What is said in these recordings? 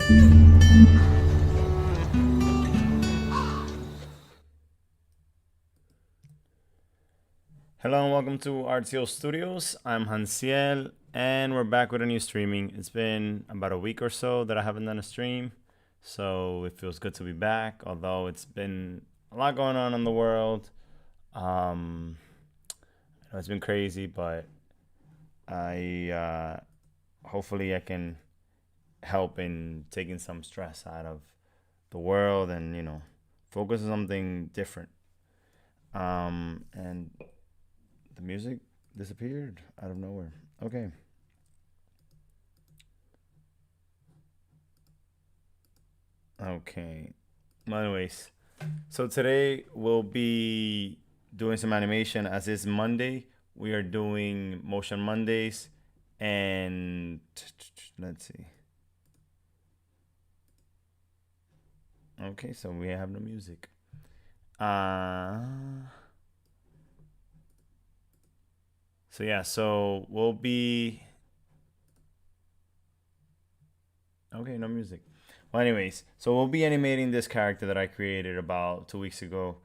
Hello and welcome to Artclstudios. I'm Hansiel and we're back with a new streaming. It's been about a week or so that I haven't done a stream, so it feels good to be back, although it's been a lot going on in the world. I know it's been crazy, but I hopefully I can help in taking some stress out of the world and, focus on something different. And the music disappeared out of nowhere. Okay. Okay. Well, anyways, so today we'll be doing some animation. As is Monday, we are doing Motion Mondays, and let's see. Okay, so we have no music. So yeah, so we'll be okay, no music. Well, anyways, so we'll be animating this character that I created about 2 weeks ago.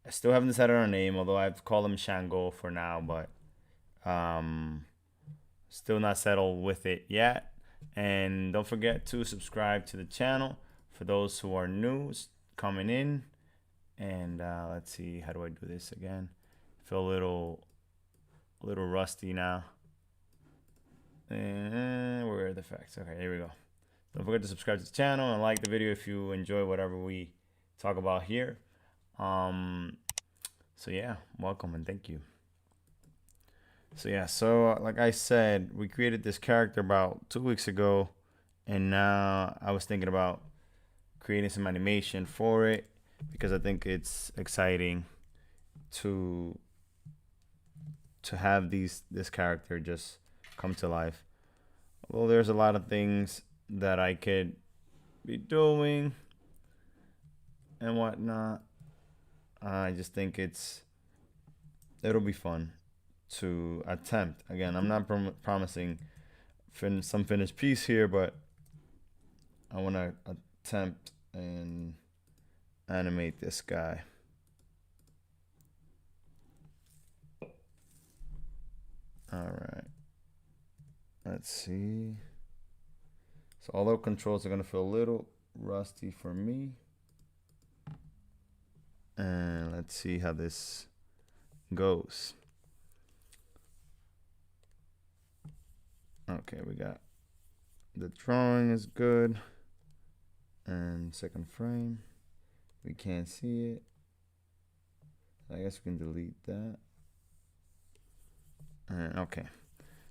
I still haven't decided on a name, although I've called him Shango for now, but um, still not settled with it yet. And don't forget to subscribe to the channel for those who are new coming in. And let's see, how do I do this again? Feel a little rusty now. And where are the facts? Okay, here we go. Don't forget to subscribe to the channel and like the video if you enjoy whatever we talk about here. So yeah, welcome and thank you. So yeah, so like I said, we created this character about 2 weeks ago, and now I was thinking about creating some animation for it because I think it's exciting to have this character just come to life. Well, there's a lot of things that I could be doing and whatnot. I just think it'll be fun to attempt. Again, I'm not promising some finished piece here, but I want to attempt and animate this guy. All right. Let's see. So although controls are going to feel a little rusty for me. And let's see how this goes. Okay, we got the drawing is good. And second frame. We can't see it. I guess we can delete that. And okay.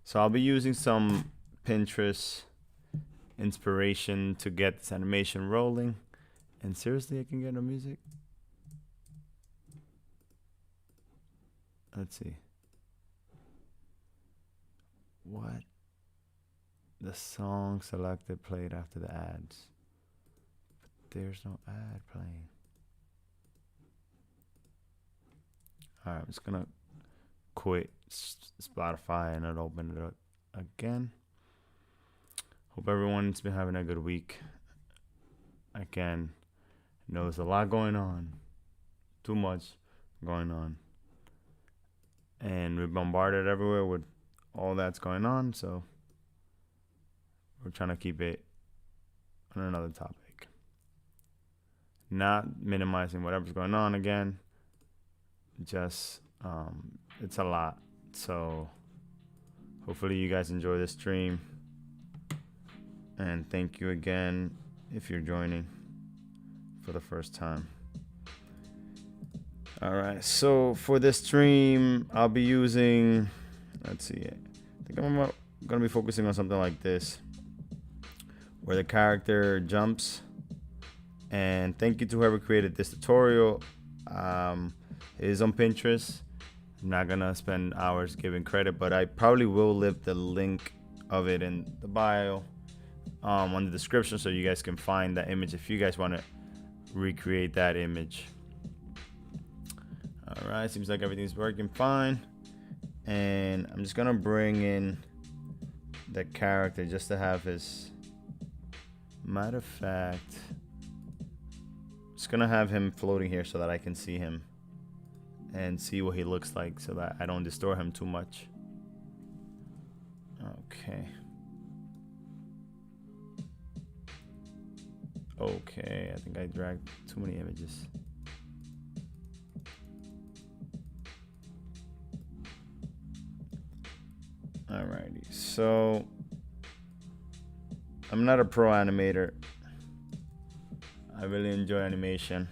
So I'll be using some Pinterest inspiration to get this animation rolling. And seriously, I can get no music? Let's see. What? The song selected played after the ads. But there's no ad playing. Alright, I'm just gonna quit Spotify and it'll open it up again. Hope everyone's been having a good week. Again, I know there's a lot going on. Too much going on. And we're bombarded everywhere with all that's going on, so we're trying to keep it on another topic. Not minimizing whatever's going on again. Just, it's a lot. So hopefully you guys enjoy this stream. And thank you again if you're joining for the first time. Alright, so for this stream, I'll be using, let's see, I think I'm gonna be focusing on something like this, where the character jumps. And thank you to whoever created this tutorial. It is on Pinterest. I'm not gonna spend hours giving credit, but I probably will leave the link of it in the bio, on the description, so you guys can find that image if you guys want to recreate that image. All right, seems like everything's working fine, and I'm just gonna bring in the character just to have his Matter of fact, just gonna have him floating here so that I can see him and see what he looks like so that I don't distort him too much. Okay. Okay, I think I dragged too many images. Alrighty, so I'm not a pro animator. I really enjoy animation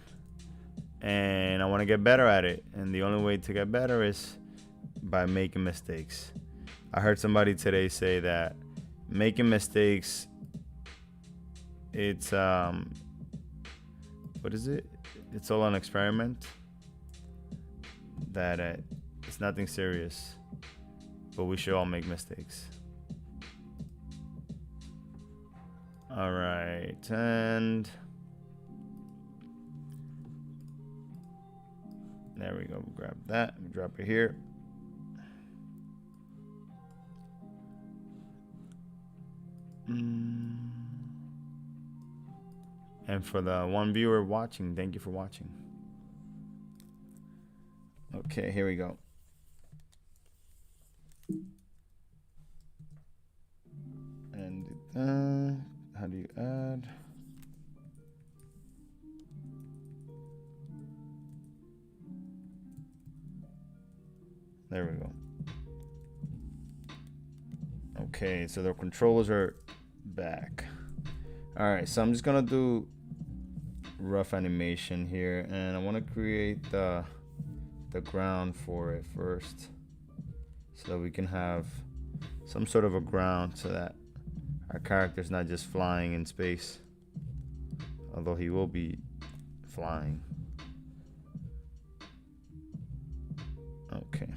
and I want to get better at it, and the only way to get better is by making mistakes. I heard somebody today say that making mistakes, it's what is it? It's all an experiment. That it's nothing serious, but we should all make mistakes. All right, and there we go. Grab that and drop it here. And for the one viewer watching, thank you for watching. Okay, here we go. And how do you add? There we go. Okay, so the controls are back. All right, so I'm just gonna do rough animation here, and I want to create the ground for it first, so that we can have some sort of a ground, so that our character's not just flying in space, although he will be flying. Okay.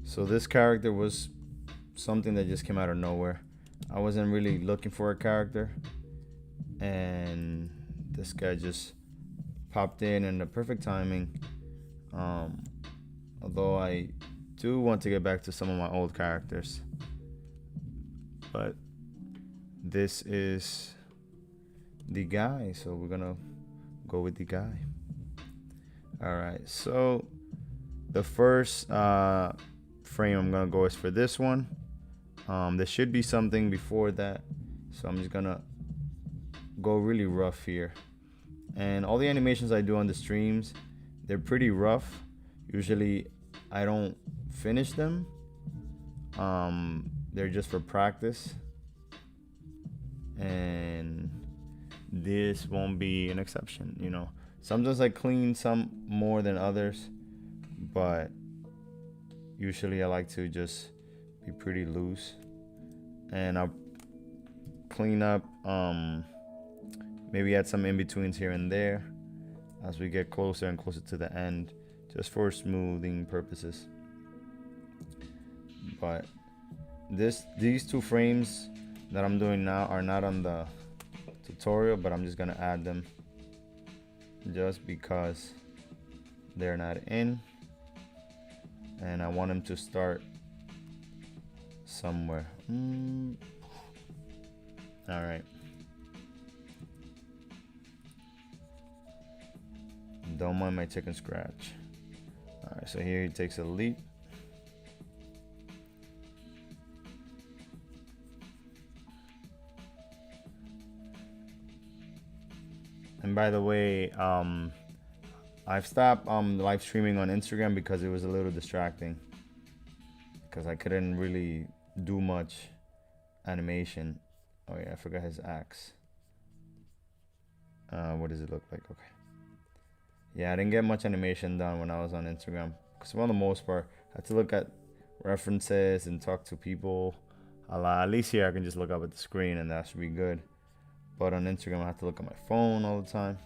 So this character was something that just came out of nowhere. I wasn't really looking for a character, and this guy just popped in the perfect timing. Although I do want to get back to some of my old characters, but this is the guy, so we're gonna go with the guy. All right, so the first frame I'm gonna go is for this one. There should be something before that, so I'm just gonna go really rough here. And all the animations I do on the streams, they're pretty rough. Usually I don't finish them. They're just for practice, and this won't be an exception. You know, sometimes I clean some more than others, but usually I like to just be pretty loose, and I'll clean up, maybe add some in-betweens here and there as we get closer and closer to the end, just for smoothing purposes. But these two frames that I'm doing now are not on the tutorial, but I'm just gonna add them just because they're not in, and I want them to start somewhere. All right. Don't mind my chicken scratch. All right, so here he takes a leap. And by the way, I've stopped live streaming on Instagram because it was a little distracting, because I couldn't really do much animation. Oh yeah, I forgot his axe. What does it look like? Okay. Yeah, I didn't get much animation done when I was on Instagram, because for the most part, I had to look at references and talk to people a lot. At least here I can just look up at the screen and that should be good. But on Instagram, I have to look at my phone all the time.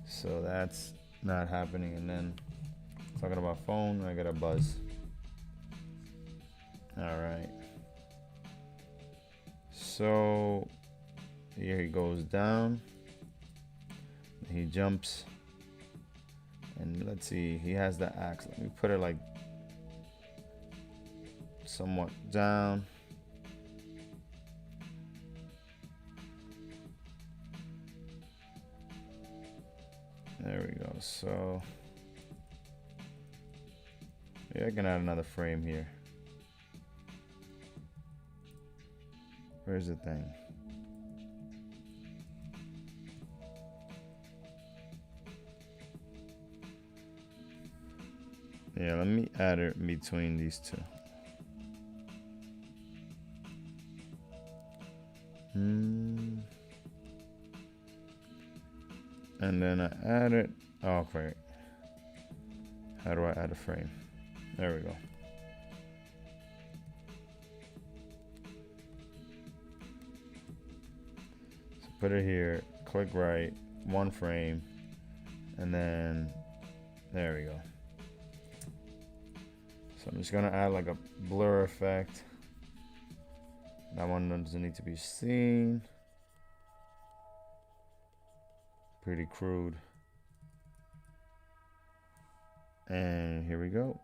So that's not happening. And then talking about phone, I got a buzz. All right. So here he goes down. He jumps. And let's see, he has the axe. Let me put it like somewhat down. There we go. So yeah, I can add another frame here. Where's the thing? Yeah, let me add it between these two. And then I add it. Oh, great. How do I add a frame? There we go. So put it here, click right, one frame, and then there we go. So I'm just gonna add like a blur effect. That one doesn't need to be seen. Pretty crude. And here we go.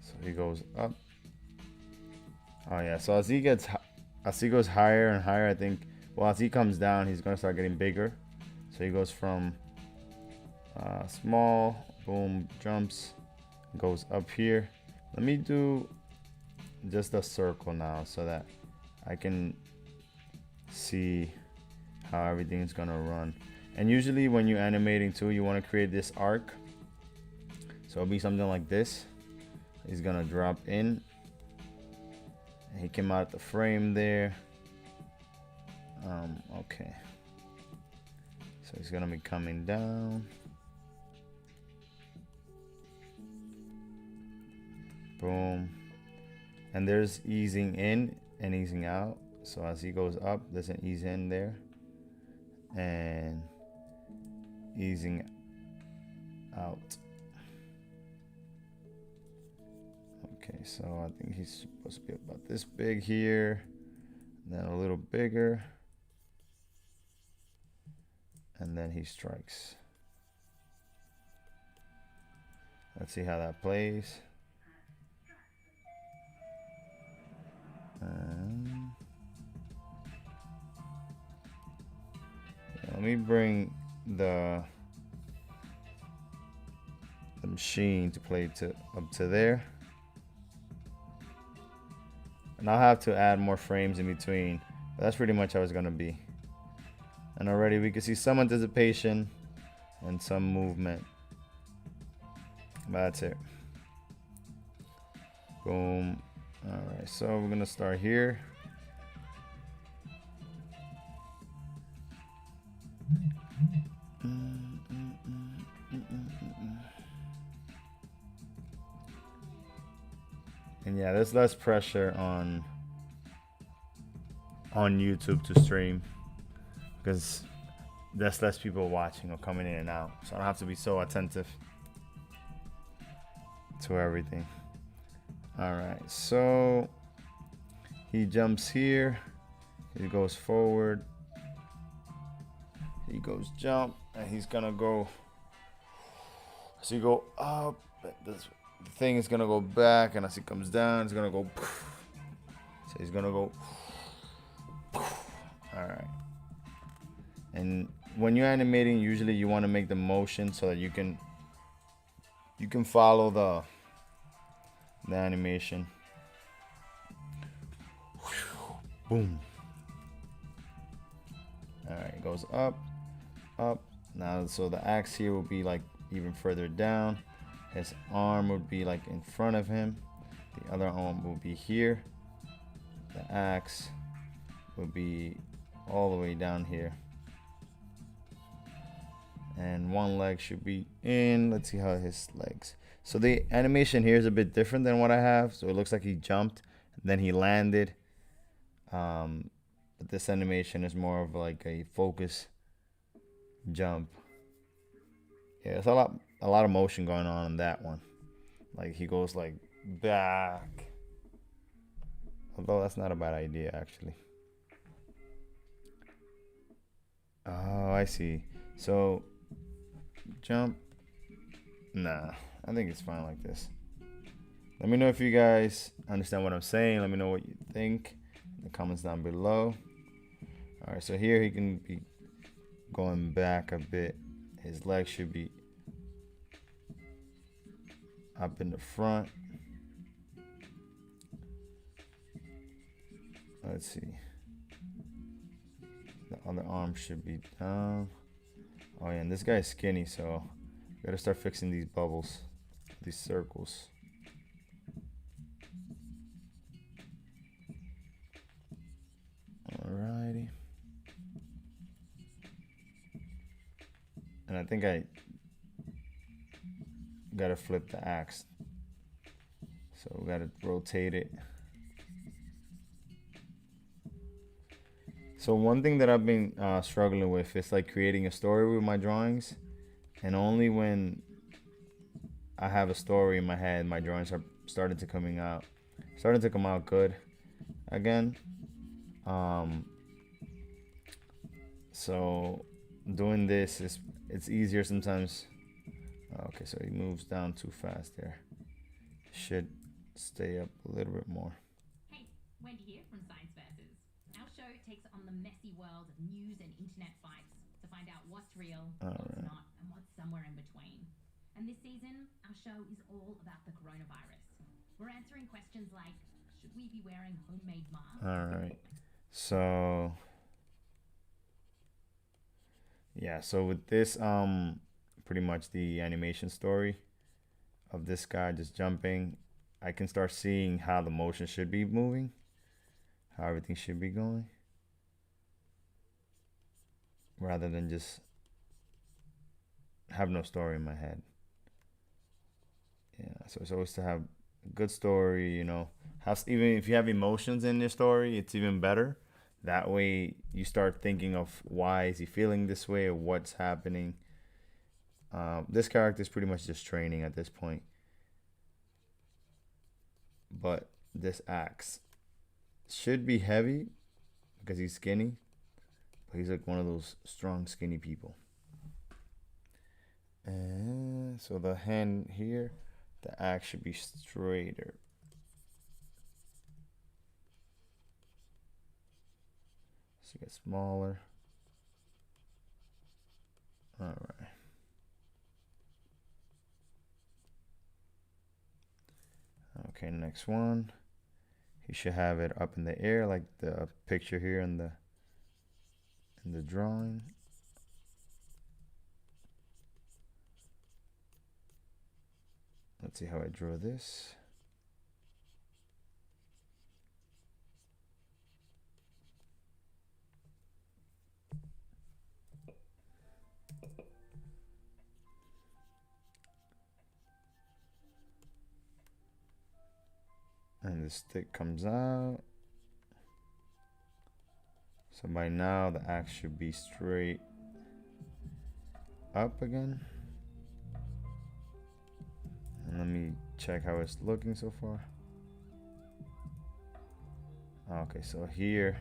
So he goes up. Oh yeah, so as he goes higher and higher, I think, well, as he comes down, he's gonna start getting bigger. So he goes from small, boom, jumps, goes up here. Let me do just a circle now so that I can see how everything's gonna run. And usually when you're animating too, you want to create this arc. So it'll be something like this. He's gonna drop in. He came out the frame there. Okay. So he's gonna be coming down. Boom. And there's easing in and easing out. So as he goes up, there's an ease in there. And easing out. Okay, so I think he's supposed to be about this big here, then a little bigger, and then he strikes. Let's see how that plays. Yeah, let me bring the machine to play up to there. And I'll have to add more frames in between. But that's pretty much how it's gonna be. And already we can see some anticipation and some movement. But that's it. Boom. Alright, so we're gonna start here. And yeah, there's less pressure on YouTube to stream because there's less people watching or coming in and out. So I don't have to be so attentive to everything. All right, so he jumps here, he goes forward, he goes jump, and he's gonna go, so you go up, the thing is gonna go back, and as he comes down, it's gonna go, so he's gonna go, all right. And when you're animating, usually you want to make the motion so that you can follow the animation. Boom. All right, it goes up, up. Now, so the axe here will be like even further down. His arm would be like in front of him. The other arm will be here. The axe would be all the way down here. And one leg should be in. Let's see how his legs. So the animation here is a bit different than what I have. So it looks like he jumped, then he landed. But this animation is more of like a focus jump. Yeah, it's a lot of motion going on in that one. Like he goes like back. Although that's not a bad idea actually. Oh, I see. So jump. Nah, I think it's fine like this. Let me know if you guys understand what I'm saying. Let me know what you think in the comments down below. All right, so here he can be going back a bit. His legs should be up in the front. Let's see. The other arm should be down. Oh yeah, and this guy is skinny, so we gotta start fixing these bubbles, these circles. Alrighty. And I think I gotta flip the axe. So we gotta rotate it. So one thing that I've been struggling with is like creating a story with my drawings, and only when I have a story in my head, my drawings are starting to come out good again. So doing this it's easier sometimes. Okay, so he moves down too fast there. Should stay up a little bit more. Hey, Wendy here from Science Versus. Our show takes on the messy world of news and internet fights to find out what's real, what's not, and what's somewhere in between. And this season, our show is all about the coronavirus. We're answering questions like, should we be wearing homemade masks? Alright. So yeah, so with this pretty much the animation story of this guy just jumping, I can start seeing how the motion should be moving, how everything should be going, rather than just have no story in my head. Yeah, so it's always to have a good story, you know. Even if you have emotions in your story, it's even better. That way you start thinking of why is he feeling this way or what's happening. This character is pretty much just training at this point. But this axe should be heavy because he's skinny. But he's like one of those strong, skinny people. And so the hand here, the axe should be straighter. So get smaller. All right. Okay, next one. He should have it up in the air like the picture here in the drawing. Let's see how I draw this. And the stick comes out. So by now the axe should be straight up again. And let me check how it's looking so far. Okay, so here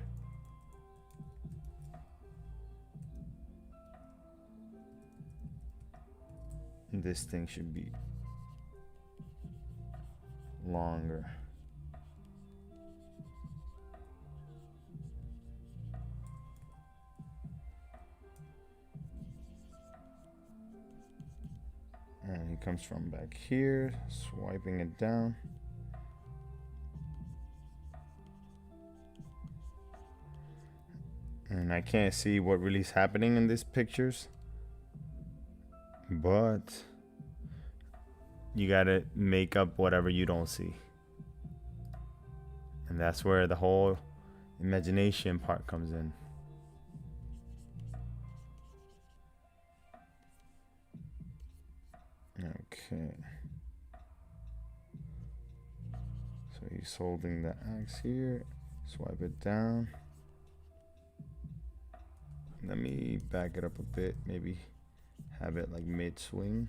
this thing should be longer. And he comes from back here, swiping it down. And I can't see what really is happening in these pictures, but you gotta make up whatever you don't see. And that's where the whole imagination part comes in. Okay. So he's holding the axe here. Swipe it down. Let me back it up a bit. Maybe have it like mid-swing.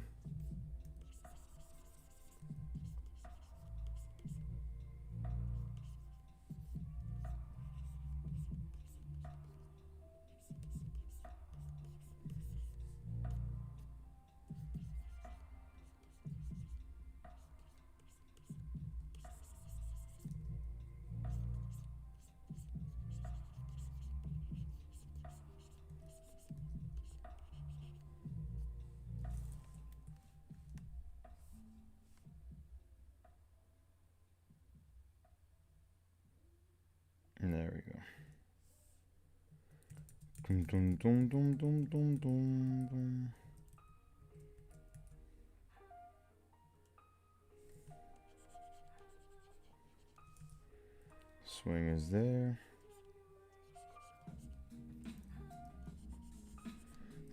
And there we go. Dum, dum, dum, dum, dum, dum, dum, dum. Swing is there.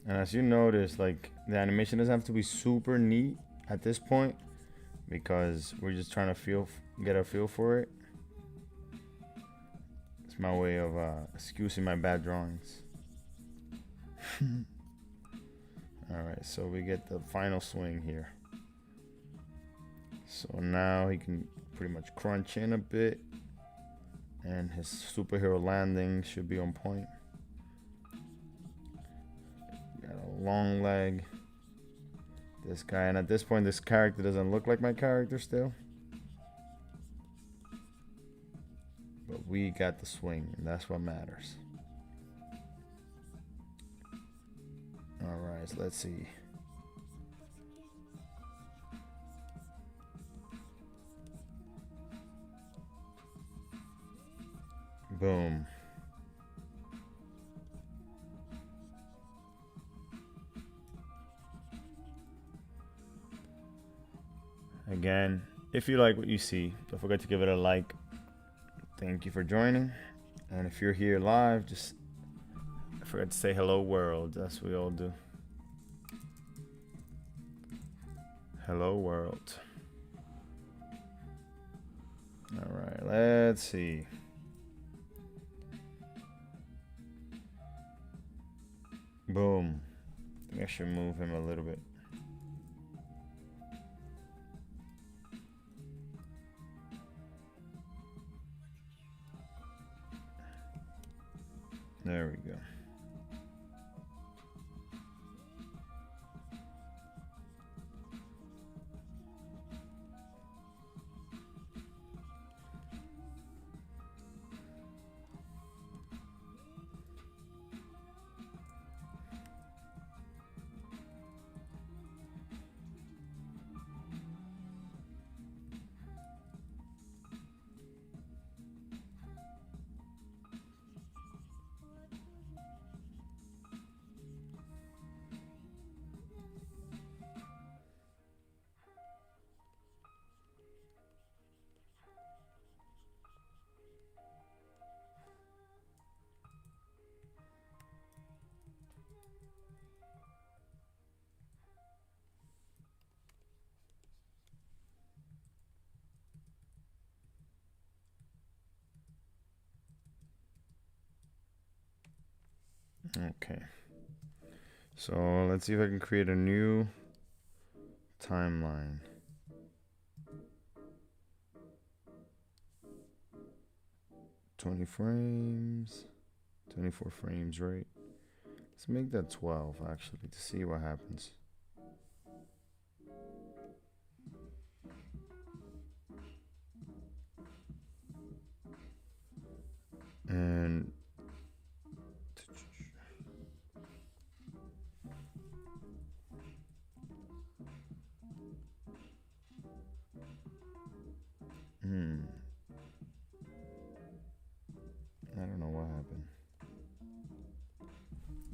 And as you notice, like, the animation doesn't have to be super neat at this point because we're just trying to get a feel for it. It's my way of excusing my bad drawings. Alright, so we get the final swing here. So now he can pretty much crunch in a bit, and his superhero landing should be on point. Got a long leg. This guy, and at this point this character doesn't look like my character still. But we got the swing, and that's what matters. Alright, so let's see. Boom. Again, if you like what you see, don't forget to give it a like. Thank you for joining. And if you're here live, just forget to say hello world. That's what we all do. Hello world. Alright, let's see. Boom. I think I should move him a little bit. There we go. Okay, so let's see if I can create a new timeline. $20 frames, 24 frames, right? Let's make that 12 actually to see what happens. And I don't know what happened.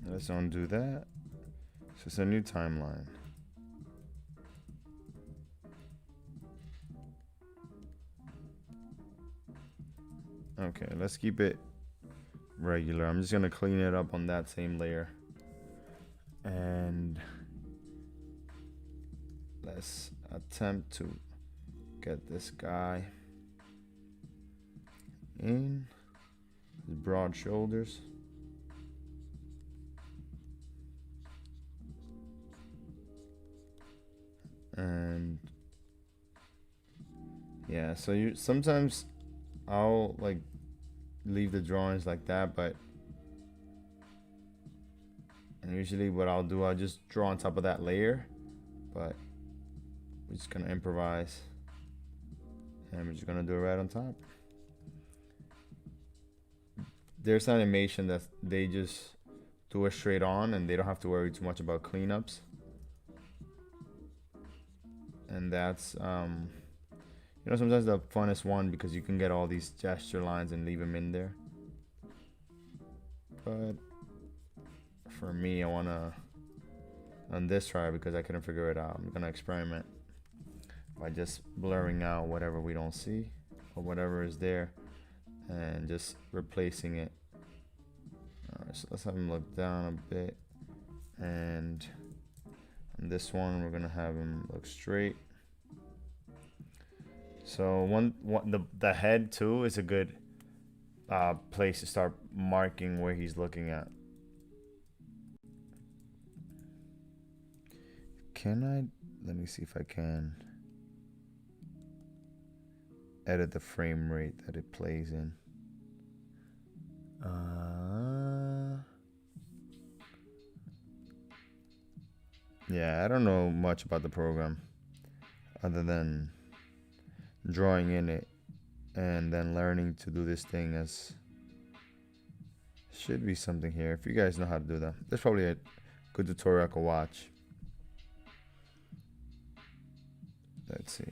Let's undo that. So it's a new timeline. Okay, let's keep it regular. I'm just gonna clean it up on that same layer. And let's attempt to get this guy in his broad shoulders. And yeah, so sometimes I'll like leave the drawings like that, but and usually what I'll do, I'll just draw on top of that layer, but we're just gonna improvise and we're just gonna do it right on top. There's animation that they just do it straight on and they don't have to worry too much about cleanups. And that's you know, sometimes the funnest one because you can get all these gesture lines and leave them in there. but for me, I wanna on this try because I couldn't figure it out. I'm gonna experiment by just blurring out whatever we don't see or whatever is there and just replacing it. Alright, so let's have him look down a bit, and on this one we're gonna have him look straight. So the head too is a good place to start marking where he's looking at. Let me see if I can edit the frame rate that it plays in. Yeah, I don't know much about the program other than drawing in it and then learning to do this thing. As should be something here. If you guys know how to do that, there's probably a good tutorial I could watch. Let's see.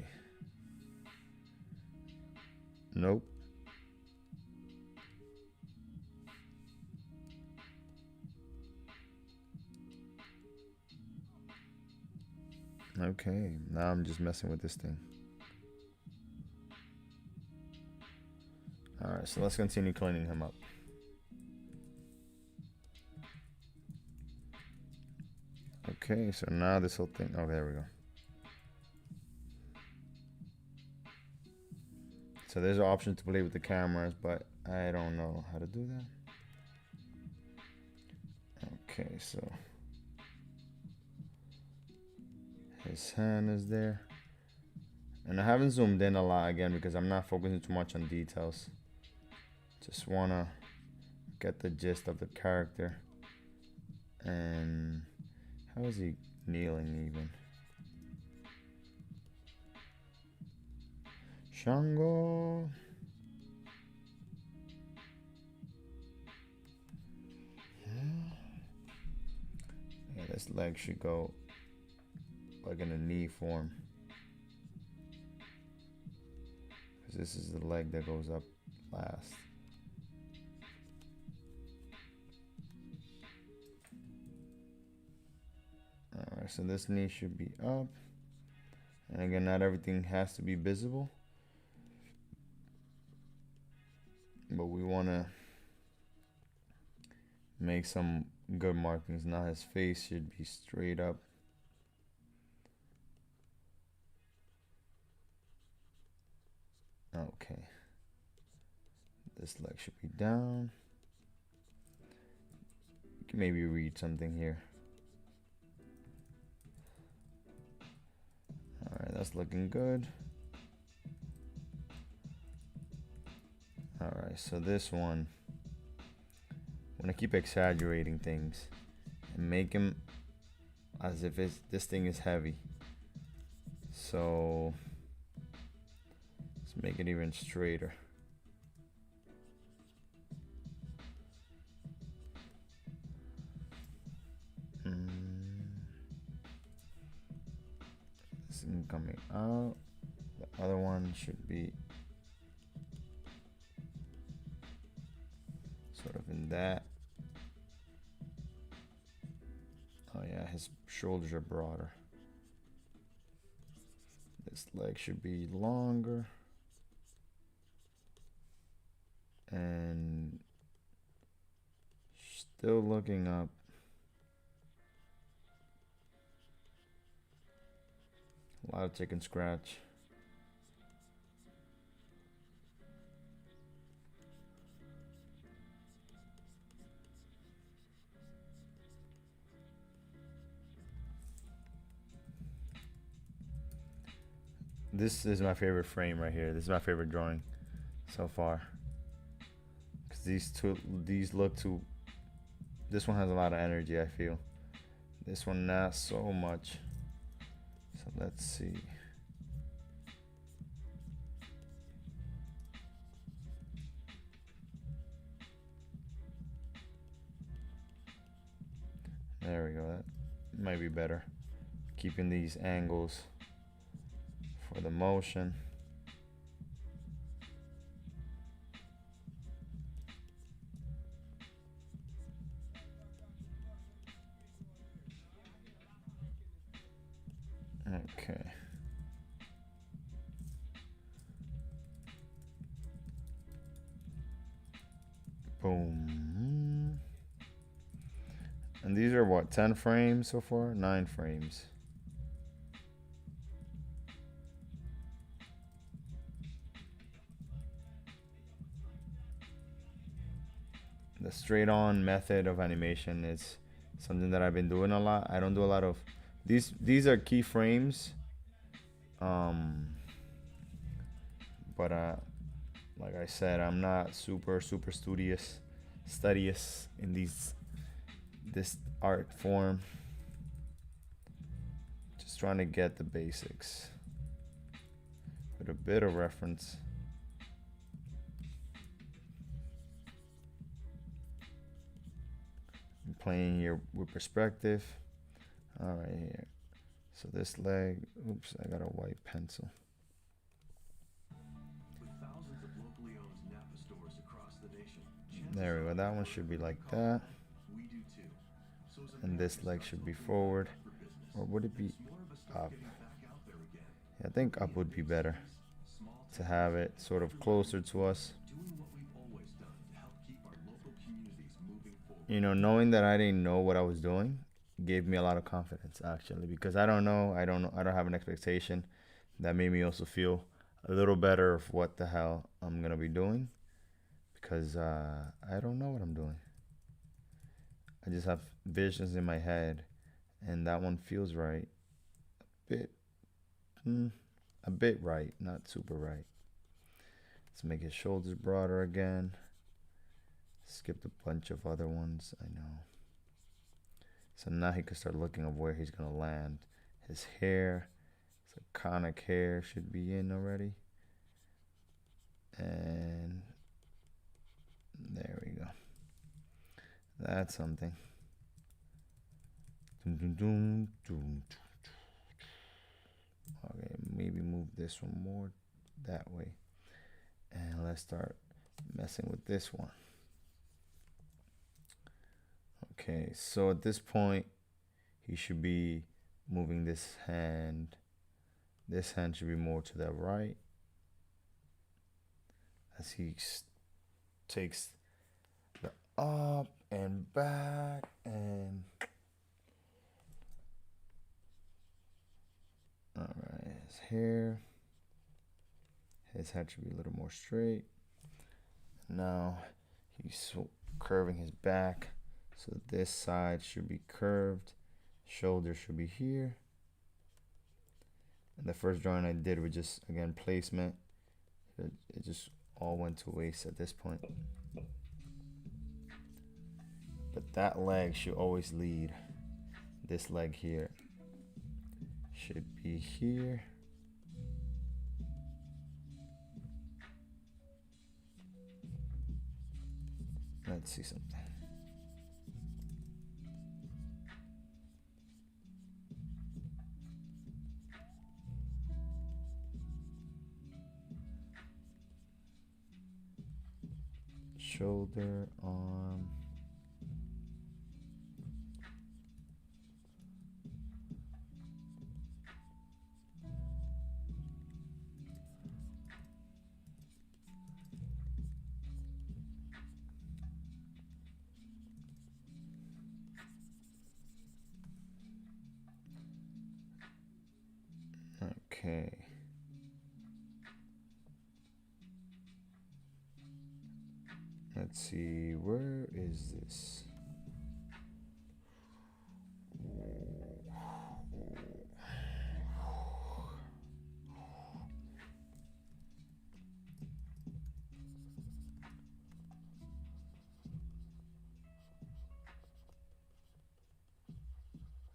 Nope. Okay, now I'm just messing with this thing. Alright, so let's continue cleaning him up. Okay, so now this whole thing, oh, there we go. So there's an option to play with the cameras, but I don't know how to do that. Okay, so his hand is there. And I haven't zoomed in a lot again because I'm not focusing too much on details. Just wanna get the gist of the character. And how is he kneeling even? Shango. Yeah, this leg should go like in a knee form. Because this is the leg that goes up last. Alright, so this knee should be up. And again, not everything has to be visible. But we want to make some good markings. Now his face should be straight up. Okay. This leg should be down. You can maybe read something here. Alright, that's looking good. Alright, so this one, I'm gonna keep exaggerating things and make him as if this thing is heavy. So let's make it even straighter. This is coming out. The other one should be sort of in that. Oh yeah, his shoulders are broader. This leg should be longer. And still looking up. A lot of chicken scratch. This is my favorite frame right here. This is my favorite drawing so far. Because these look too. This one has a lot of energy, I feel. This one not so much. So let's see. There we go. That might be better. Keeping these angles for the motion. Okay. Boom. And these are what, 10 frames so far? 9 frames. The straight on method of animation is something that I've been doing a lot. I don't do a lot of these are keyframes. But like I said, I'm not super studious in this art form. Just trying to get the basics with a bit of reference. I'm playing here with perspective. All right, here. So this leg, oops, I got a white pencil. There we go, that one should be like that. And this leg should be forward. Or would it be up? Yeah, I think up would be better to have it sort of closer to us. You know, knowing that I didn't know what I was doing gave me a lot of confidence, actually, because I don't have an expectation. That made me also feel a little better of what the hell I'm gonna be doing, because I don't know what I'm doing. I just have visions in my head, and that one feels right. A bit right, not super right. Let's make his shoulders broader again. Skipped a bunch of other ones, I know. So now he can start looking at where he's gonna land. His hair, his iconic hair should be in already. And there we go. That's something. Okay, maybe move this one more that way. And let's start messing with this one. Okay, so at this point, he should be moving this hand. This hand should be more to the right as he takes the up and back and all right, his hair. His head should be a little more straight. Now he's curving his back, so this side should be curved. Shoulder should be here. And the first drawing I did was just, again, placement. It just all went to waste at this point. But that leg should always lead. This leg here should be here. Let's see something. Shoulder, arm. Okay. Let's see, where is this?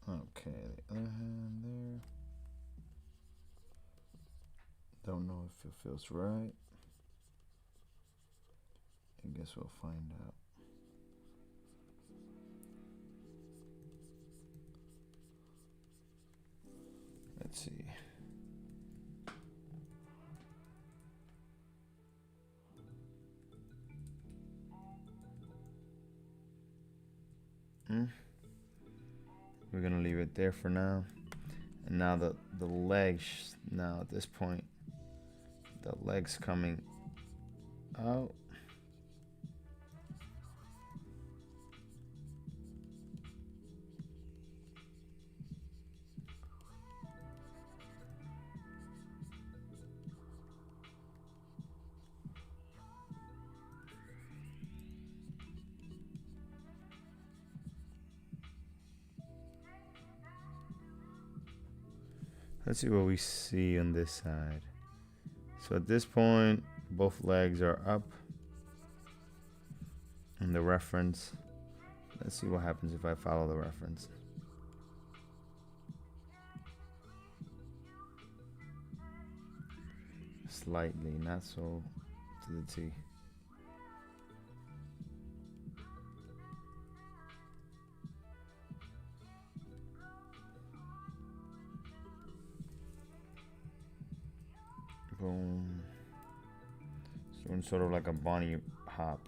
Okay, the other hand there. Don't know if it feels right. I guess we'll find out. Let's see. We're gonna leave it there for now. And now the legs, now at this point, the legs coming out. Let's see what we see on this side. So at this point, both legs are up. And the reference. Let's see what happens if I follow the reference. Slightly, not so to the T. Boom. Doing sort of like a bunny hop.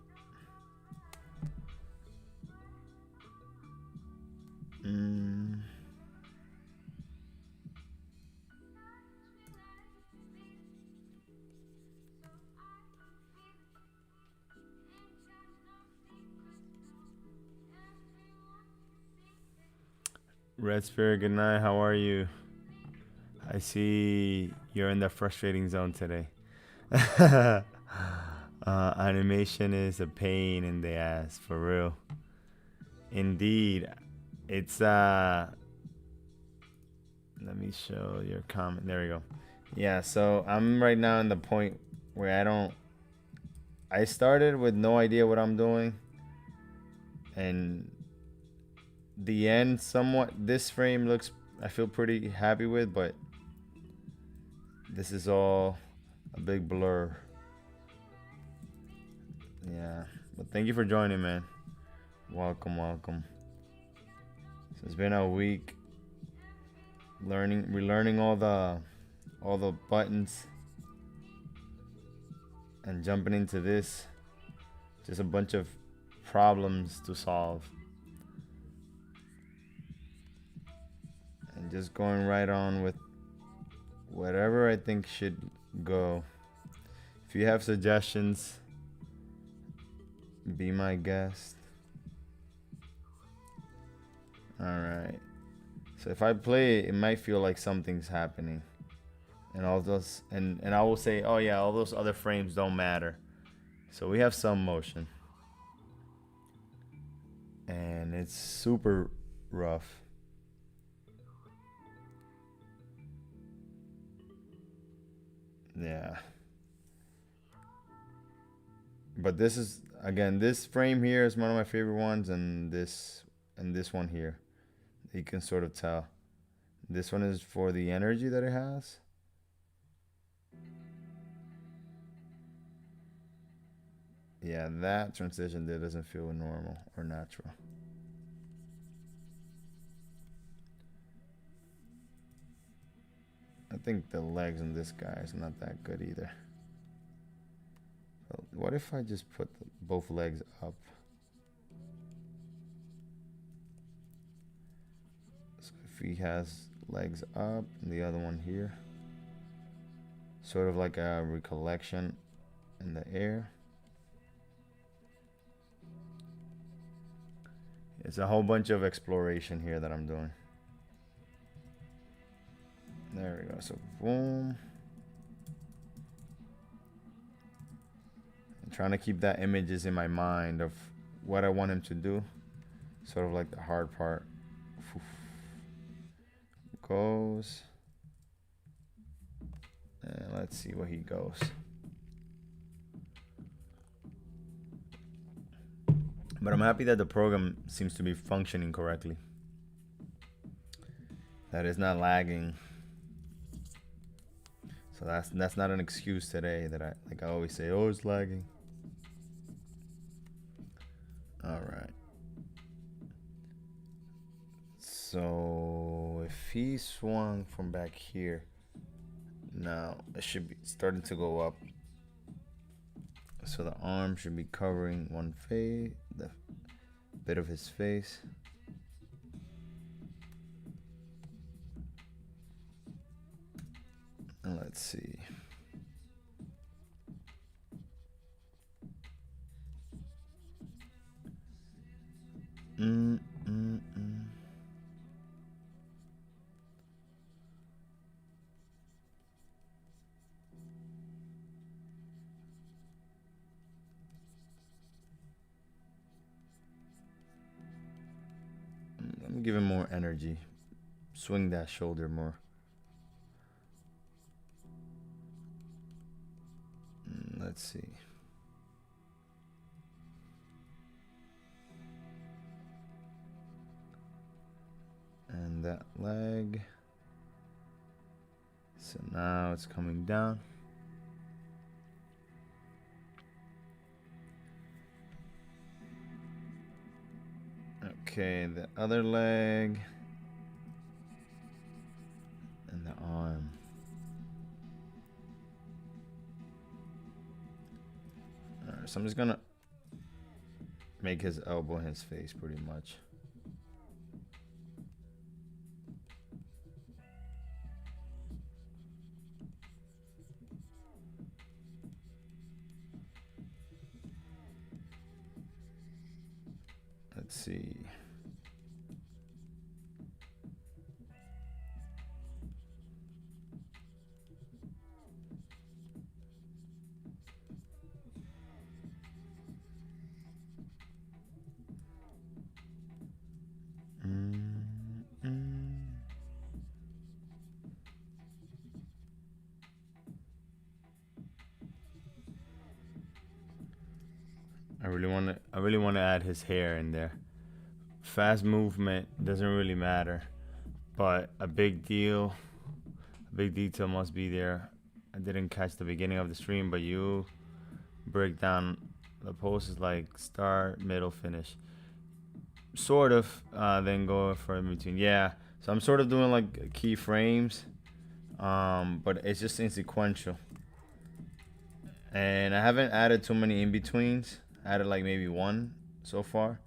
Red Spirit, good night. How are you? I see you're in the frustrating zone today. Animation is a pain in the ass, for real. Indeed. It's let me show your comment. There we go. Yeah, so I'm right now in the point where I started with no idea what I'm doing, and the end somewhat, this frame looks, I feel pretty happy with, but this is all a big blur. Yeah, but thank you for joining, man. Welcome. So it's been a week relearning all the buttons and jumping into this. Just a bunch of problems to solve. And just going right on with whatever I think should go. If you have suggestions, be my guest. Alright. So if I play it, it might feel like something's happening. And all those and I will say, oh yeah, all those other frames don't matter. So we have some motion. And it's super rough. Yeah. But this is, again, this frame here is one of my favorite ones, and this one here. You can sort of tell. This one is for the energy that it has. Yeah, that transition there doesn't feel normal or natural. I think the legs on this guy is not that good either. So what if I just put both legs up? So if he has legs up and the other one here, sort of like a recollection in the air. It's a whole bunch of exploration here that I'm doing. There we go. So boom. I'm trying to keep that images in my mind of what I want him to do. Sort of like the hard part. Goes. And let's see where he goes. But I'm happy that the program seems to be functioning correctly. That is not lagging. So that's not an excuse today that I always say, oh, it's lagging. All right. So if he swung from back here, now it should be starting to go up. So the arm should be covering one face, the bit of his face. And let's see. Let me give him more energy. Swing that shoulder more. Let's see. And that leg. So now it's coming down. Okay, the other leg. And the arm. Alright, so I'm just gonna make his elbow his face pretty much. Let's see. I really want to add his hair in there. Fast movement doesn't really matter, but a big detail must be there. I didn't catch the beginning of the stream, but you break down the poses like start, middle, finish. Sort of, then go for in between. Yeah, so I'm sort of doing like keyframes, but it's just insequential. And I haven't added too many in-betweens. I added like maybe one so far.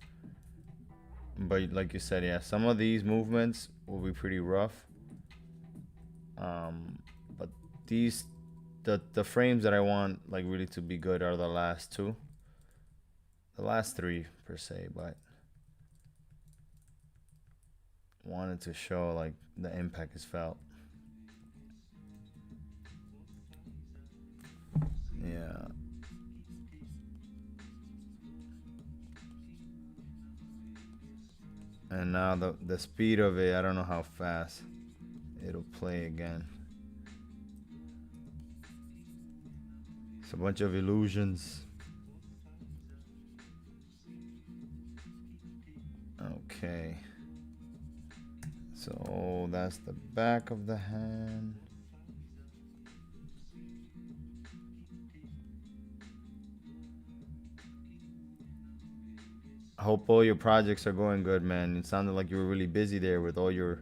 But like you said, yeah, some of these movements will be pretty rough. But the frames that I want like really to be good are the last two. The last three per se, but wanted to show like the impact is felt. Yeah. And now the speed of it, I don't know how fast it'll play again. It's a bunch of illusions. Okay. So that's the back of the hand. I hope all your projects are going good, man. It sounded like you were really busy there with all your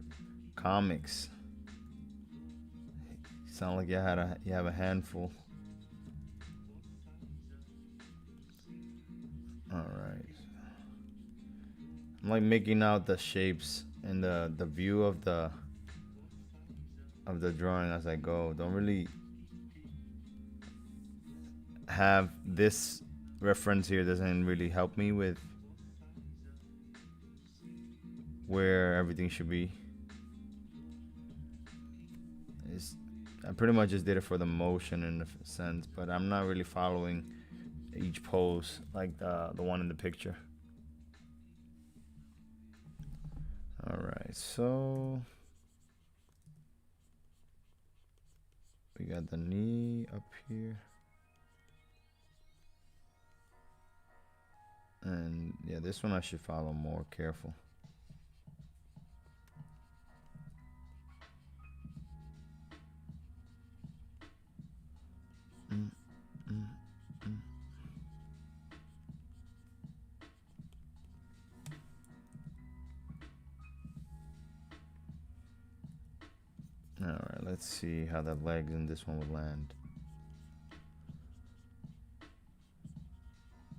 comics. You sound like you have a handful. All right. I'm like making out the shapes and the view of the drawing as I go. Don't really have this reference here. Doesn't really help me with where everything should be. I pretty much just did it for the motion in a sense, but I'm not really following each pose like the one in the picture. All right, so we got the knee up here. And yeah, this one I should follow more careful. Alright, let's see how the legs in this one will land.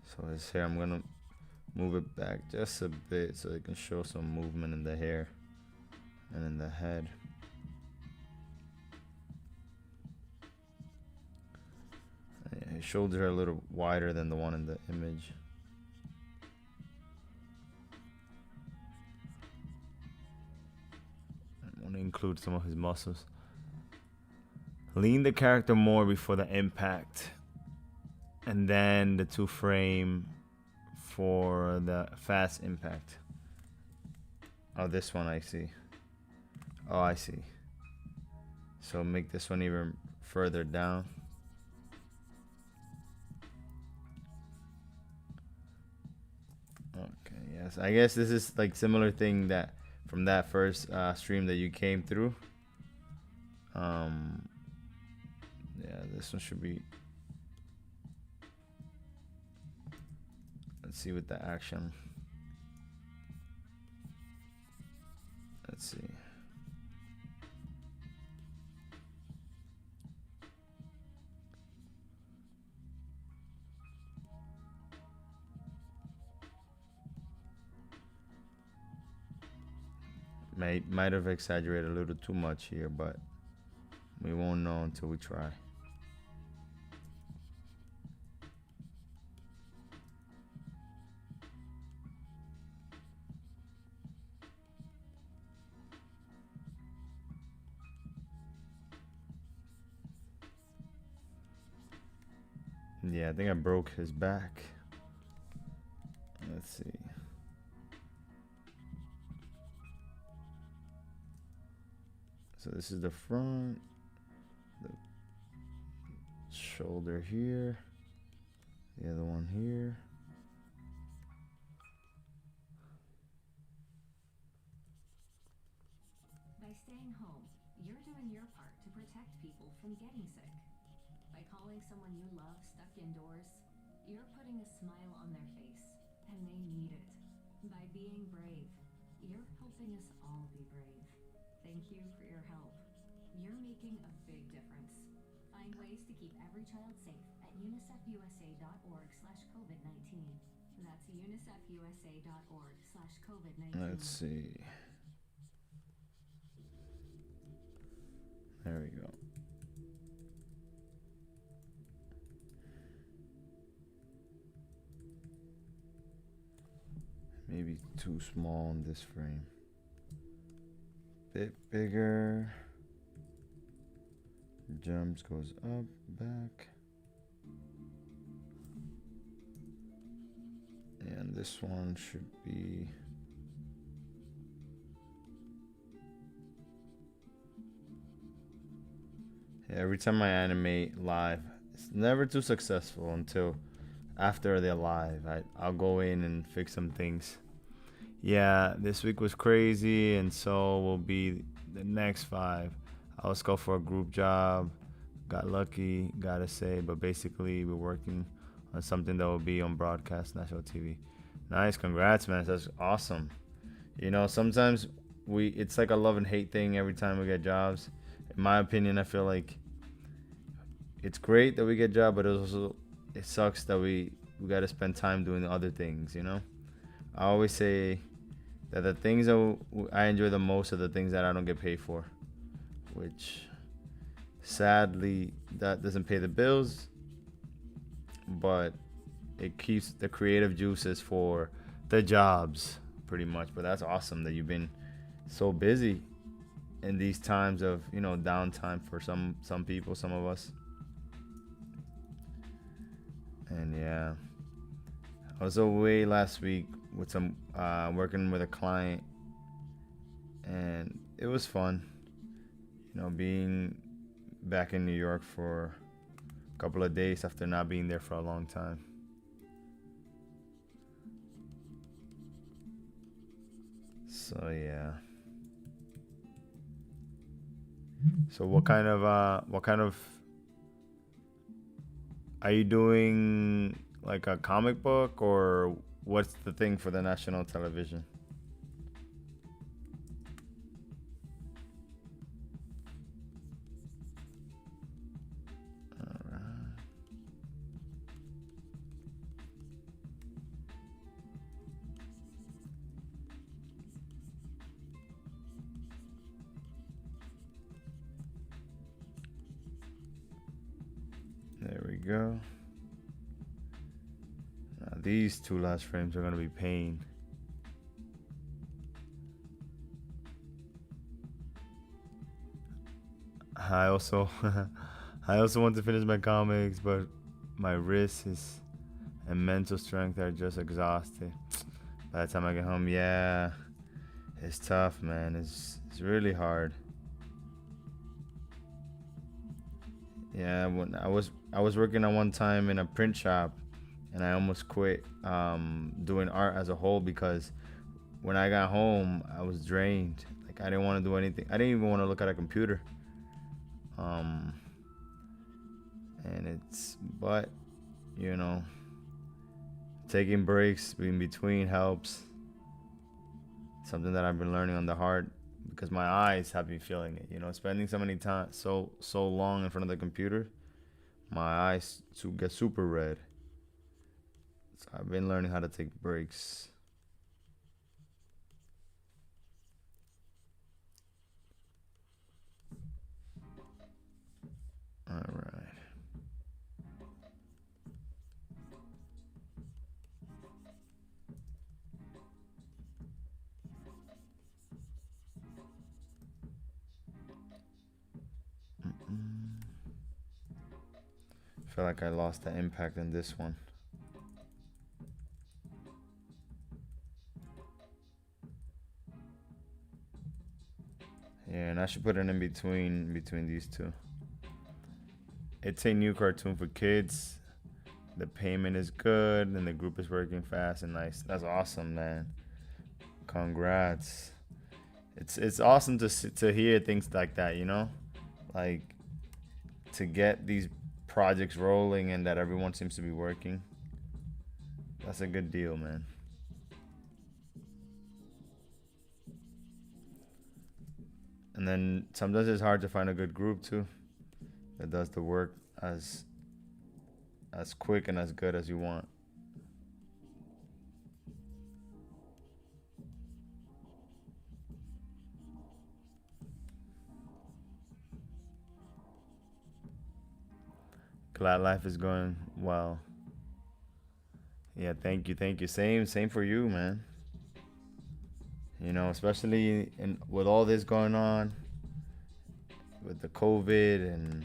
So his hair, I'm gonna move it back just a bit so it can show some movement in the hair and in the head. his shoulders are a little wider than the one in the image. I want to include some of his muscles. Lean the character more before the impact, and then the 2-frame for the fast impact. Oh, this one I see. Oh, I see. So make this one even further down. Okay, yes. I guess this is like similar thing that from that first stream that you came through. Yeah, this one should be. Let's see with the action. Let's see. Might have exaggerated a little too much here, but we won't know until we try. Yeah, I think I broke his back. Let's see. So this is the front, the shoulder here, the other one here. By staying home, you're doing your part to protect people from getting sick. By calling someone you love stuck indoors, you're putting a smile on their face, and they need it. By being brave, you're helping us all be brave. Thank you for your help. You're making a big difference. Find ways to keep every child safe at unicefusa.org/COVID-19. That's unicefusa.org/COVID-19. Let's see. There we go. Maybe too small in this frame. Bit bigger. Jumps goes up, back. And this one should be every time I animate live, it's never too successful until after they're live. I'll go in and fix some things. Yeah, this week was crazy, and so will be the next 5. I was called for a group job, got lucky, gotta say, but basically we're working on something that will be on broadcast national TV. Nice, congrats, man. That's awesome. You know, sometimes it's like a love and hate thing every time we get jobs. In my opinion, I feel like it's great that we get jobs, but it sucks that we got to spend time doing other things, you know? I always say that the things that I enjoy the most are the things that I don't get paid for, which sadly that doesn't pay the bills, but it keeps the creative juices for the jobs pretty much. But that's awesome that you've been so busy in these times of, you know, downtime for some people, some of us. And yeah, I was away last week with some working with a client, and it was fun, you know, being back in New York for a couple of days after not being there for a long time. So yeah. So what kind of are you doing, like a comic book, or what's the thing for the national television? All right. There we go. these two last frames are gonna be pain. I also I also want to finish my comics, but my wrists and mental strength are just exhausted. By the time I get home, yeah, it's tough, man. It's really hard. Yeah, when I was working at one time in a print shop, and I almost quit doing art as a whole because when I got home, I was drained. Like I didn't want to do anything. I didn't even want to look at a computer. And but you know, taking breaks in between helps. Something that I've been learning on the hard because my eyes have been feeling it. You know, spending so many time so long in front of the computer, my eyes get super red. So I've been learning how to take breaks. All right. I feel like I lost the impact in this one. Yeah, and I should put it in between these two. It's a new cartoon for kids. The payment is good, and the group is working fast and nice. That's awesome, man. Congrats. It's awesome to hear things like that, you know, like to get these projects rolling and that everyone seems to be working. That's a good deal, man. And then sometimes it's hard to find a good group too that does the work as quick and as good as you want. Glad life is going well. Yeah, thank you. Same for you, man. You know, especially with all this going on, with the COVID and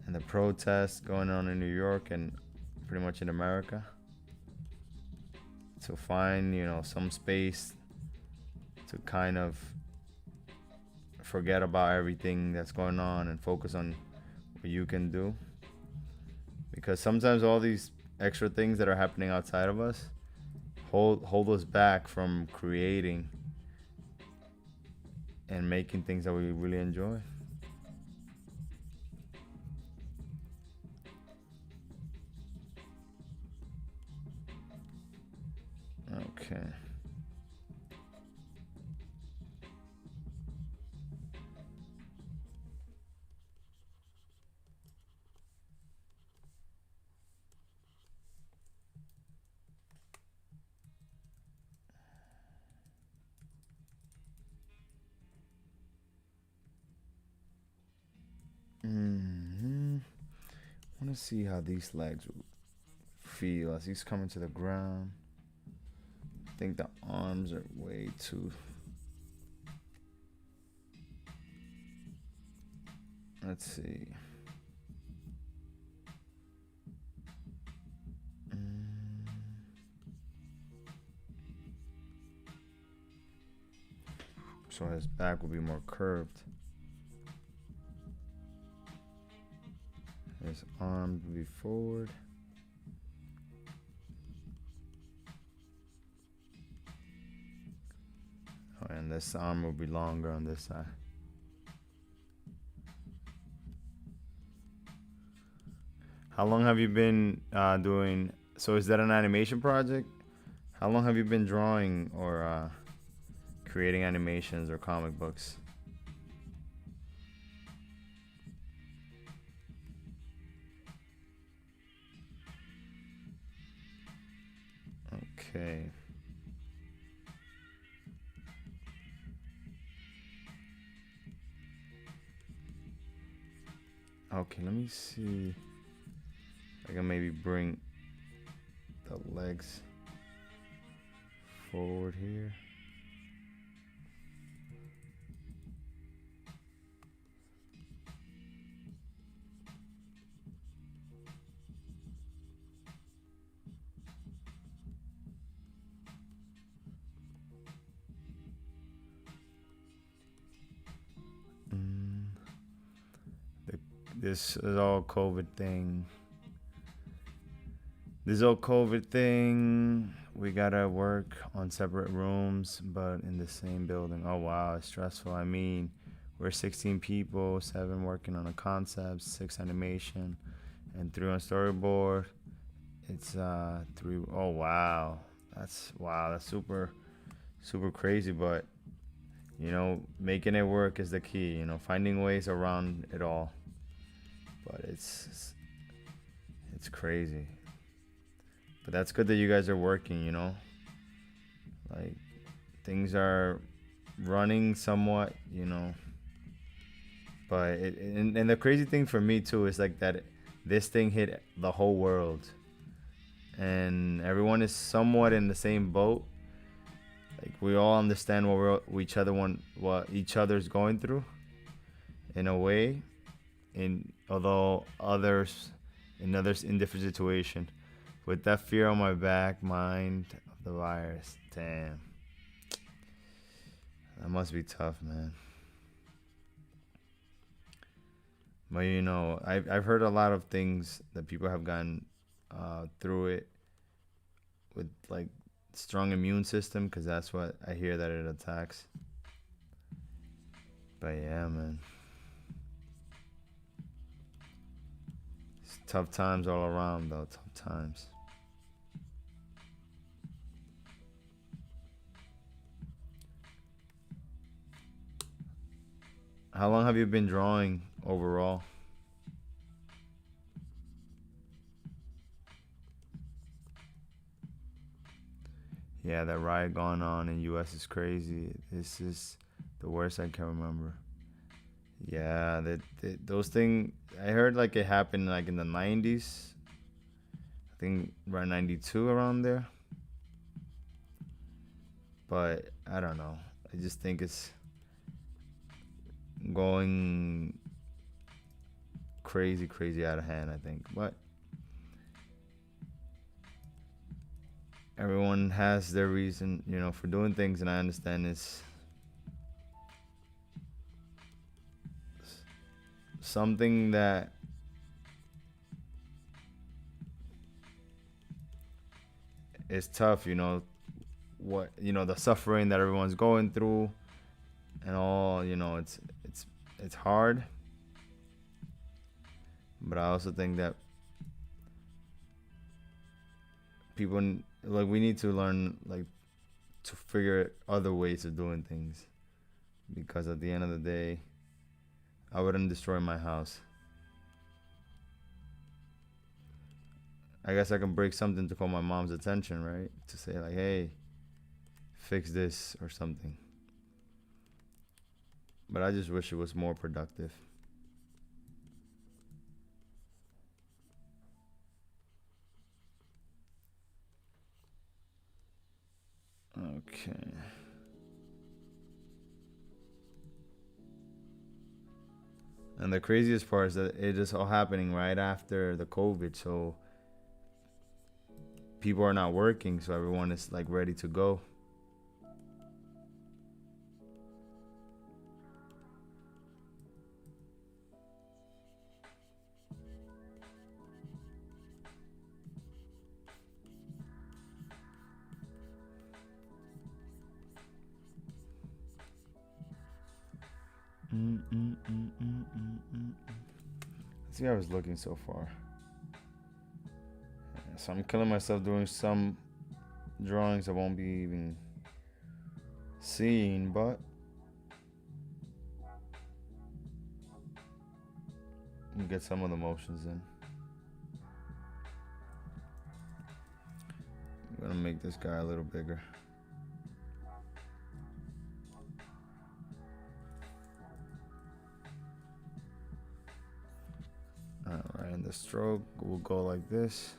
the protests going on in New York and pretty much in America, to find, you know, some space to kind of forget about everything that's going on and focus on what you can do. Because sometimes all these extra things that are happening outside of us hold us back from creating and making things that we really enjoy. Okay. I want to see how these legs will feel as he's coming to the ground. I think the arms are way too. Let's see. So his back will be more curved. His arms will be forward. Oh, and this arm will be longer on this side. How long have you been doing? So is that an animation project? How long have you been drawing or creating animations or comic books? Okay. Okay, let me see. I can maybe bring the legs forward here. This is all COVID thing. This whole COVID thing, we gotta work on separate rooms, but in the same building. Oh wow, it's stressful. I mean, we're 16 people, 7 working on a concept, 6 animation, and 3 on storyboard. It's 3. Oh wow, that's super crazy. But you know, making it work is the key. You know, finding ways around it all. But it's crazy. But that's good that you guys are working, you know? Like, things are running somewhat, you know? But, and the crazy thing for me, too, is like that this thing hit the whole world. And everyone is somewhat in the same boat. Like, we all understand what each other's going through, in a way. Although others in different situation, with that fear on my back, mind of the virus. Damn, that must be tough, man. But you know, I've heard a lot of things that people have gone through it with like strong immune system, because that's what I hear that it attacks. But yeah, man. Tough times all around, though. Tough times. How long have you been drawing overall? Yeah, that riot going on in U.S. is crazy. This is the worst I can remember. Yeah, those things, I heard like it happened like in the 90s. I think around 92, around there. But I don't know. I just think it's going crazy out of hand, I think. But everyone has their reason, you know, for doing things, and I understand it's something that is tough, you know, the suffering that everyone's going through and all, you know, it's hard. But I also think that people, like, we need to learn, like, to figure other ways of doing things, because at the end of the day, I wouldn't destroy my house. I guess I can break something to call my mom's attention, right? To say like, hey, fix this or something. But I just wish it was more productive. Okay. And the craziest part is that it is all happening right after the COVID, so people are not working, so everyone is like ready to go. Let's see how I was looking so far. Yeah, so I'm killing myself doing some drawings I won't be even seeing, but we'll get some of the motions in. I'm gonna make this guy a little bigger. Alright, and the stroke will go like this.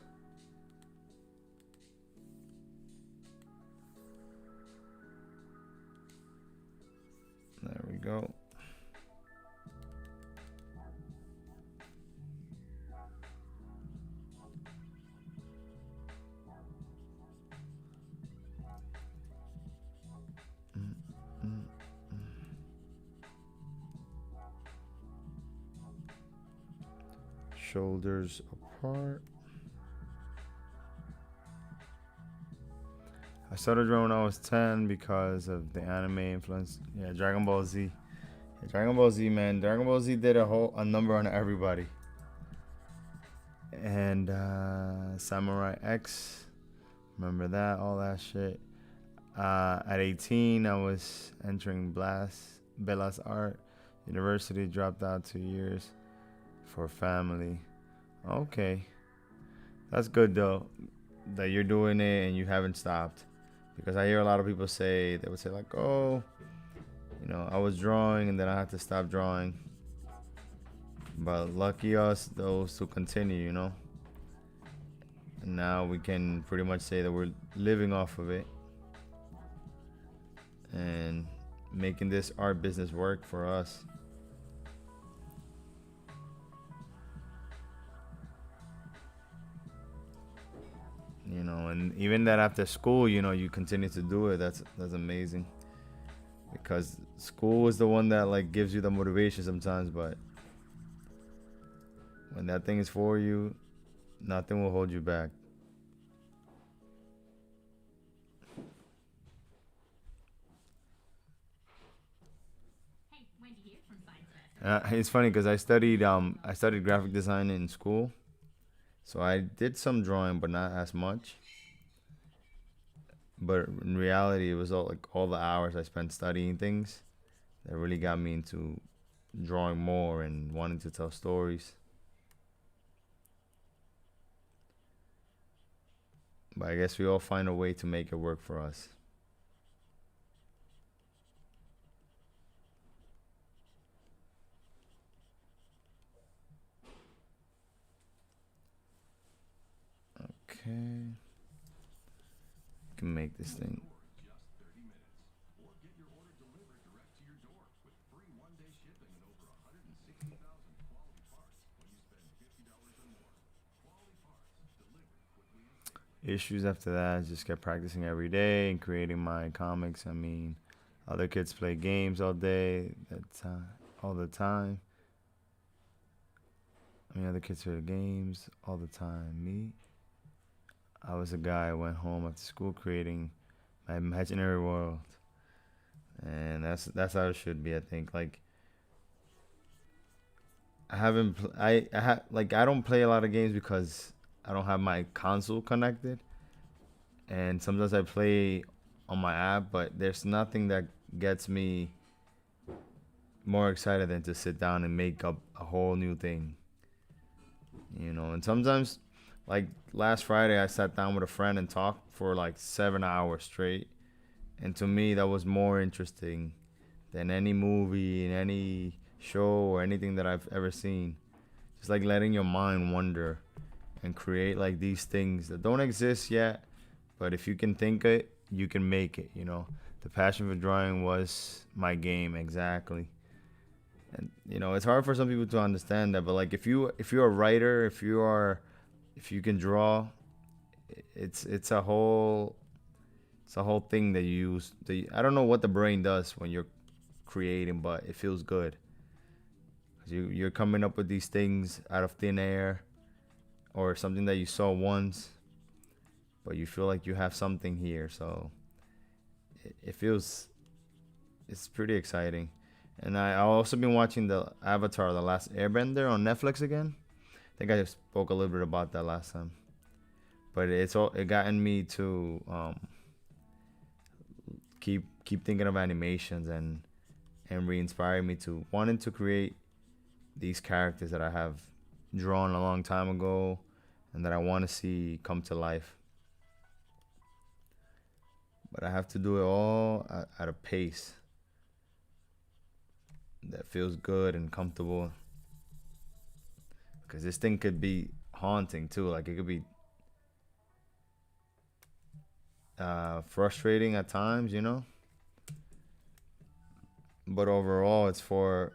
go. Shoulders apart. I started drawing when I was 10 because of the anime influence. Yeah, Dragon Ball Z. Yeah, Dragon Ball Z, man. Dragon Ball Z did a number on everybody. And Samurai X. Remember that, all that shit. At 18, I was entering Belas Art University. Dropped out 2 years for family. Okay, that's good though, that you're doing it and you haven't stopped. Because I hear a lot of people say, they would say like, oh, you know, I was drawing and then I had to stop drawing. But lucky us, those who continue, you know. And now we can pretty much say that we're living off of it and making this art business work for us. You know, and even that after school, you know, you continue to do it. That's amazing. Because school is the one that like gives you the motivation sometimes, but when that thing is for you, nothing will hold you back. Hey, Wendy here from Science Versus. It's funny because I studied graphic design in school, so I did some drawing, but not as much. But in reality, it was all the hours I spent studying things that really got me into drawing more and wanting to tell stories. But I guess we all find a way to make it work for us. Okay. Can make this thing. Issues after that, just kept practicing every day and creating my comics. I mean, other kids play games all day, all the time. I mean, other kids play games all the time. Me, I was a guy who went home after school creating my imaginary world, and that's how it should be. I think like I haven't I don't play a lot of games because I don't have my console connected, and sometimes I play on my app, but there's nothing that gets me more excited than to sit down and make up a whole new thing. You know, and sometimes like last Friday I sat down with a friend and talked for like 7 hours straight. And to me that was more interesting than any movie and any show or anything that I've ever seen. Just like letting your mind wander and create like these things that don't exist yet, but if you can think it, you can make it, you know. The passion for drawing was my game exactly. And you know, it's hard for some people to understand that, but like if you're a writer, if you can draw, it's a whole thing that you use. I don't know what the brain does when you're creating, but it feels good. 'Cause you're coming up with these things out of thin air or something that you saw once, but you feel like you have something here. So it feels, it's pretty exciting. And I also been watching the Avatar, The Last Airbender on Netflix again. I think I spoke a little bit about that last time. But it gotten me to keep thinking of animations and re-inspiring me to wanting to create these characters that I have drawn a long time ago and that I want to see come to life. But I have to do it all at a pace that feels good and comfortable, because this thing could be haunting too. Like it could be frustrating at times, you know. but overall it's for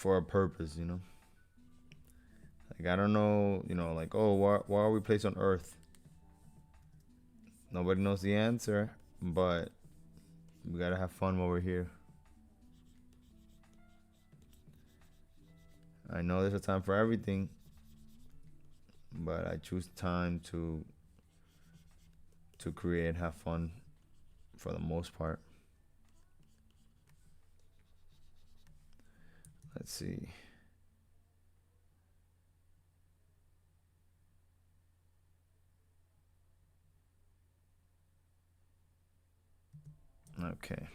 a purpose, you know. Like I don't know, you know, like, oh, why are we placed on Earth? Nobody knows the answer, but we gotta have fun while we're here. I know there's a time for everything, but I choose time to create, have fun for the most part. Let's see. Okay.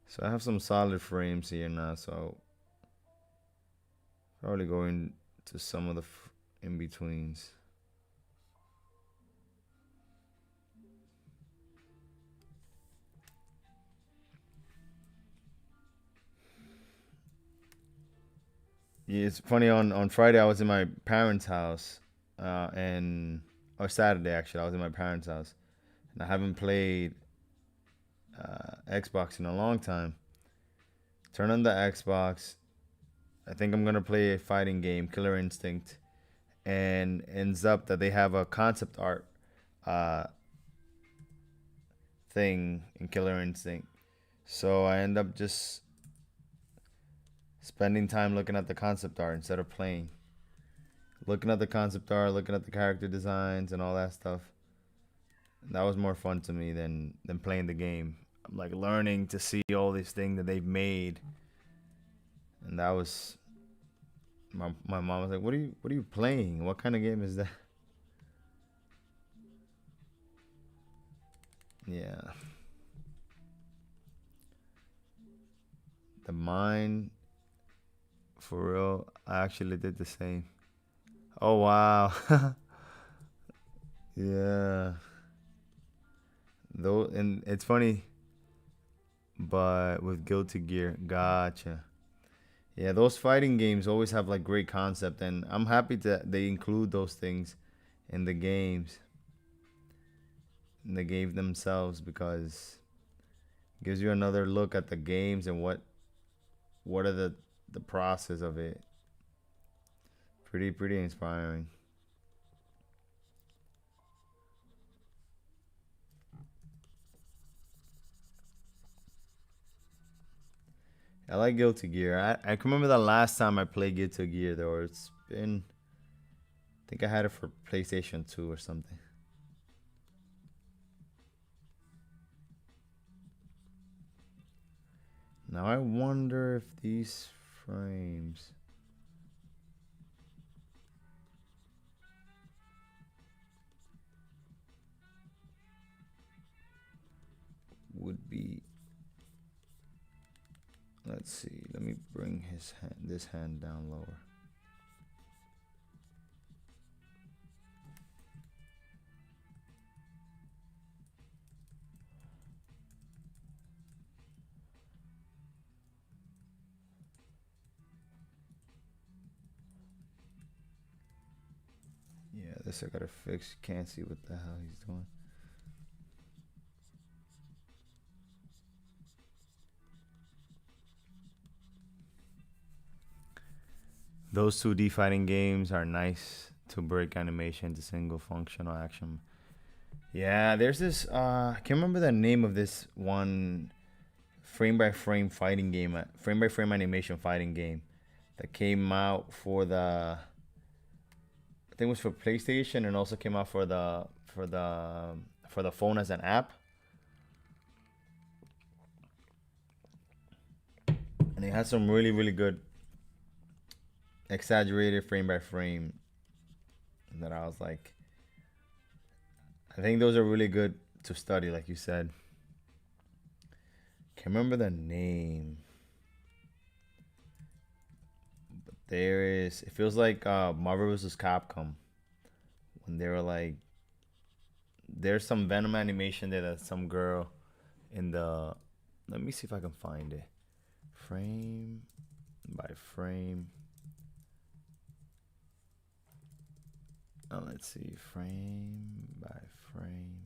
So I have some solid frames here now, so probably going to some of the in-betweens. Yeah, it's funny. On Friday, I was in my parents' house, and or Saturday actually, I was in my parents' house, and I haven't played Xbox in a long time. Turn on the Xbox. I think I'm gonna play a fighting game, Killer Instinct, and ends up that they have a concept art uh, thing in Killer Instinct. So I end up just spending time looking at the concept art instead of playing. Looking at the concept art, looking at the character designs and all that stuff. That was more fun to me than playing the game. I'm like learning to see all these things that they've made, and that was my mom was like, what are you playing? What kind of game is that?" Yeah, the mine for real. I actually did the same. Oh wow, yeah. Though, and it's funny, but with Guilty Gear, gotcha. Yeah, those fighting games always have like great concept, and I'm happy that they include those things in the games, in the game themselves, because it gives you another look at the games and what are the process of it. Pretty inspiring. I like Guilty Gear. I can remember the last time I played Guilty Gear though. It's been, I think I had it for PlayStation 2 or something. Now I wonder if these frames would be. Let's see. Let me bring this hand down lower. Yeah, this I gotta fix. Can't see what the hell he's doing. Those 2D fighting games are nice to break animation to single functional action. Yeah, there's this. I can't remember the name of this one frame by frame fighting game, frame by frame animation fighting game that came out for the. I think it was for PlayStation and also came out for the phone as an app. And it has some really good exaggerated frame by frame that I was like, I think those are really good to study, like you said. Can't remember the name, but there is. It feels like Marvel vs. Capcom when they were like, there's some Venom animation there that some girl in the. Let me see if I can find it. Frame by frame. Oh, let's see. Frame. By frame.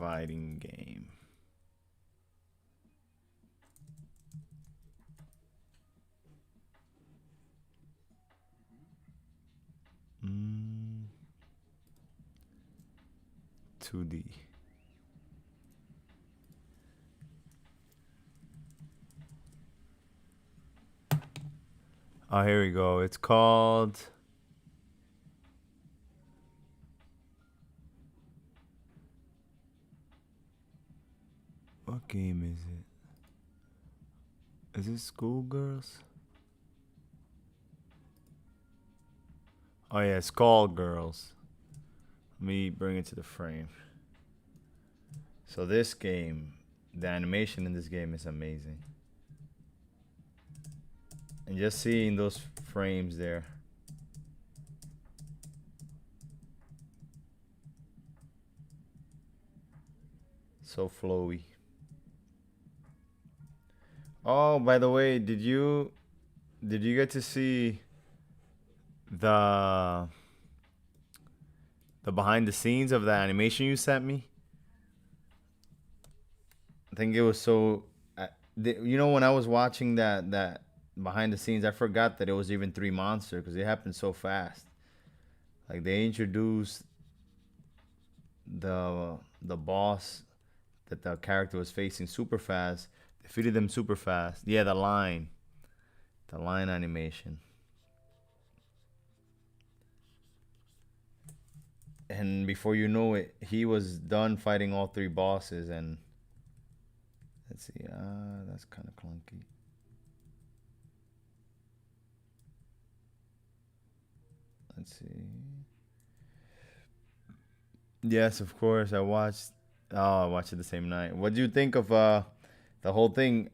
fighting game. Mm. 2D. Oh, here we go. It's called... What game is it? Is it Schoolgirls? Oh yeah, Skullgirls. Let me bring it to the frame. So this game, the animation in this game is amazing. And just seeing those frames there. So flowy. Oh, by the way, did you get to see the behind the scenes of the animation you sent me? I think it was so you know, when I was watching that behind the scenes, I forgot that it was even 3 monsters because it happened so fast. Like they introduced the boss that the character was facing super fast, defeated them super fast. Yeah, the line animation. And before you know it, he was done fighting all 3 bosses. And let's see, that's kind of clunky. Let's see. Yes, of course. I watched it the same night. What do you think of the whole thing?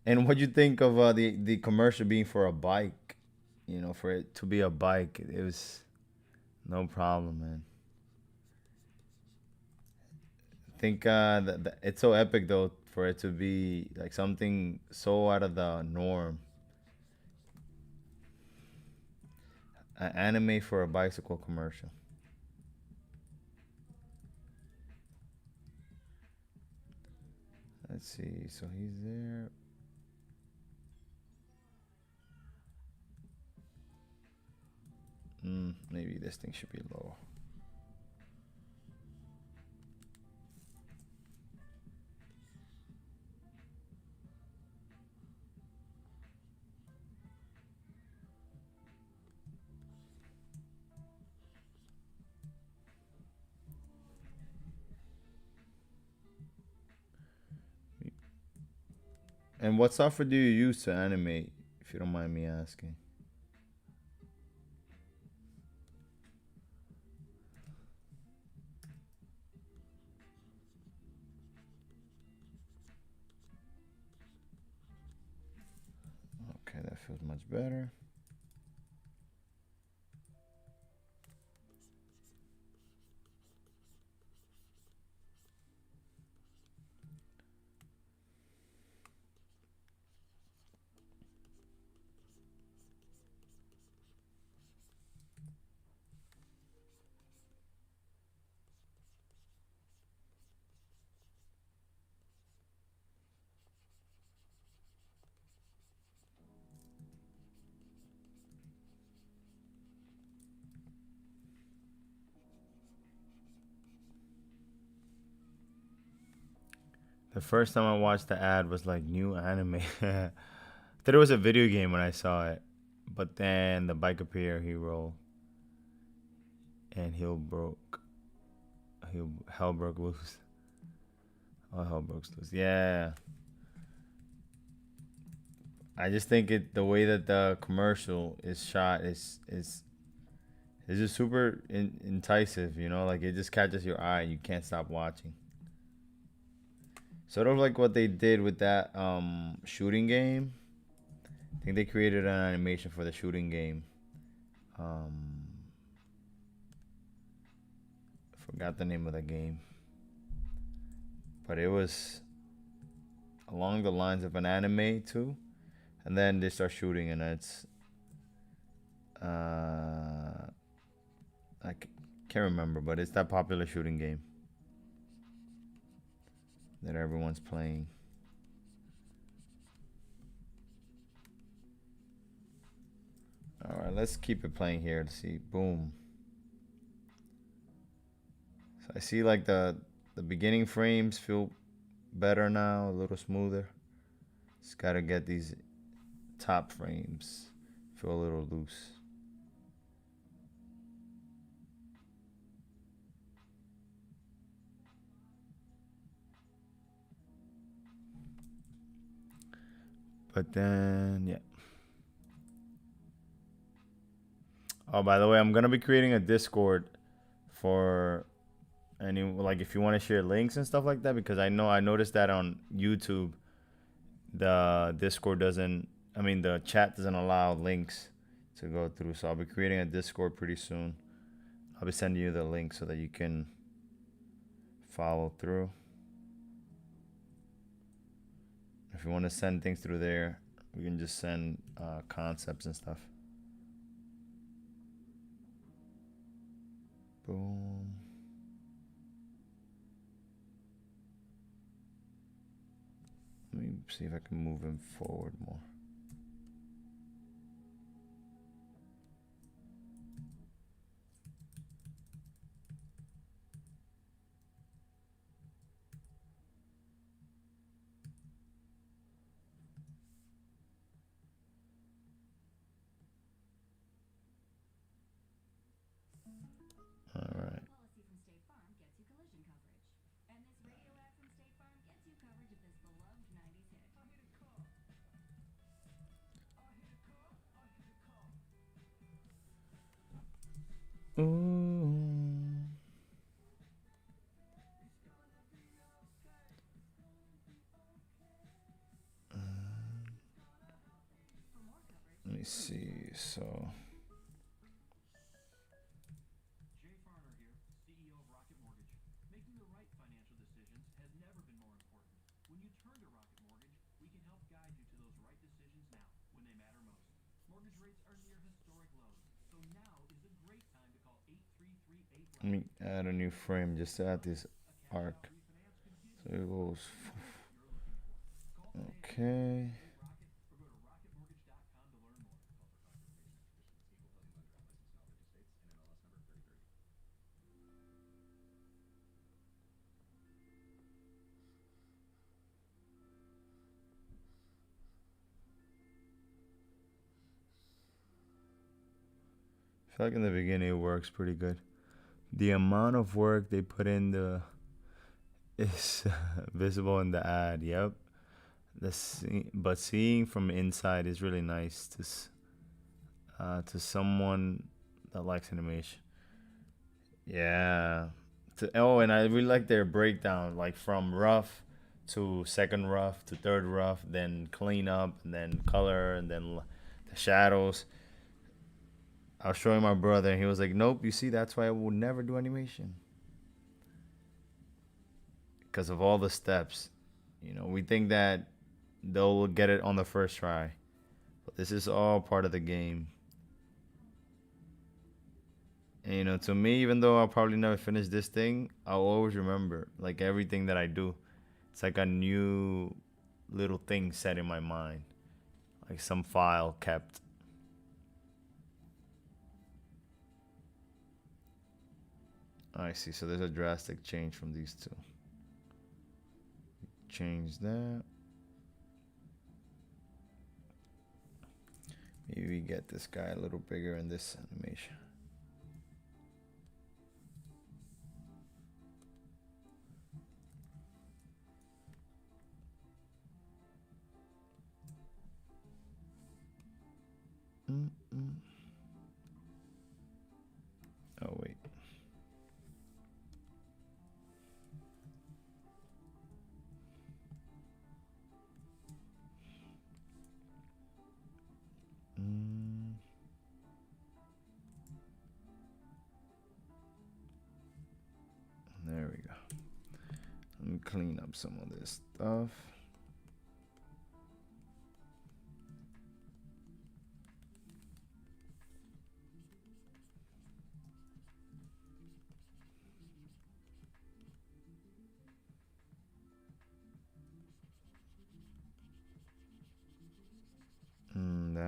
And what do you think of the commercial being for a bike? You know, for it to be a bike, it was no problem, man. I think it's so epic though for it to be like something so out of the norm. An anime for a bicycle commercial. Let's see. So he's there. Maybe this thing should be low. And what software do you use to animate, if you don't mind me asking? Okay, that feels much better. The first time I watched the ad was like new anime. I thought it was a video game when I saw it. But then the bike appeared, he rolled. And hell broke loose. Oh, hell broke loose. Yeah. I just think the way that the commercial is shot is just super enticing, you know, like it just catches your eye and you can't stop watching. Sort of like what they did with that shooting game. I think they created an animation for the shooting game. Forgot the name of the game. But it was along the lines of an anime too. And then they start shooting and it's I can't remember, but it's that popular shooting game. that everyone's playing. All right, let's keep it playing here to see. Boom. So I see like the beginning frames feel better now, a little smoother. Just gotta get these top frames feel a little loose. But then, yeah. Oh, by the way, I'm gonna be creating a Discord for any, like, if you want to share links and stuff like that, because I noticed that on YouTube the Discord doesn't, I mean, the chat doesn't allow links to go through. So I'll be creating a Discord pretty soon. I'll be sending you the link so that you can follow through. If you want to send things through there, we can just send concepts and stuff. Boom. Let me see if I can move him forward more. All right. Policy from State Farm gets you collision coverage. And this radio ad from State Farm gets you coverage of this beloved 90s hit. I hit a car. I hit a car. I hit a car. Ooh. Let me see. So. Let me add a new frame just to add this arc. So it goes. Okay. I feel like in the beginning it works pretty good. The amount of work they put in is visible in the ad. Yep. But seeing from inside is really nice to someone that likes animation. Yeah. And I really like their breakdown, like from rough to second rough to third rough, then clean up, and then color, and then the shadows. I was showing my brother, and he was like, "Nope, you see, that's why I will never do animation, because of all the steps. You know, we think that they'll get it on the first try, but this is all part of the game." And, you know, to me, even though I'll probably never finish this thing, I'll always remember, like, everything that I do. It's like a new little thing set in my mind, like some file kept. I see. So there's a drastic change from these two. Change that. Maybe we get this guy a little bigger in this animation. Oh, wait. There we go. Let me clean up some of this stuff.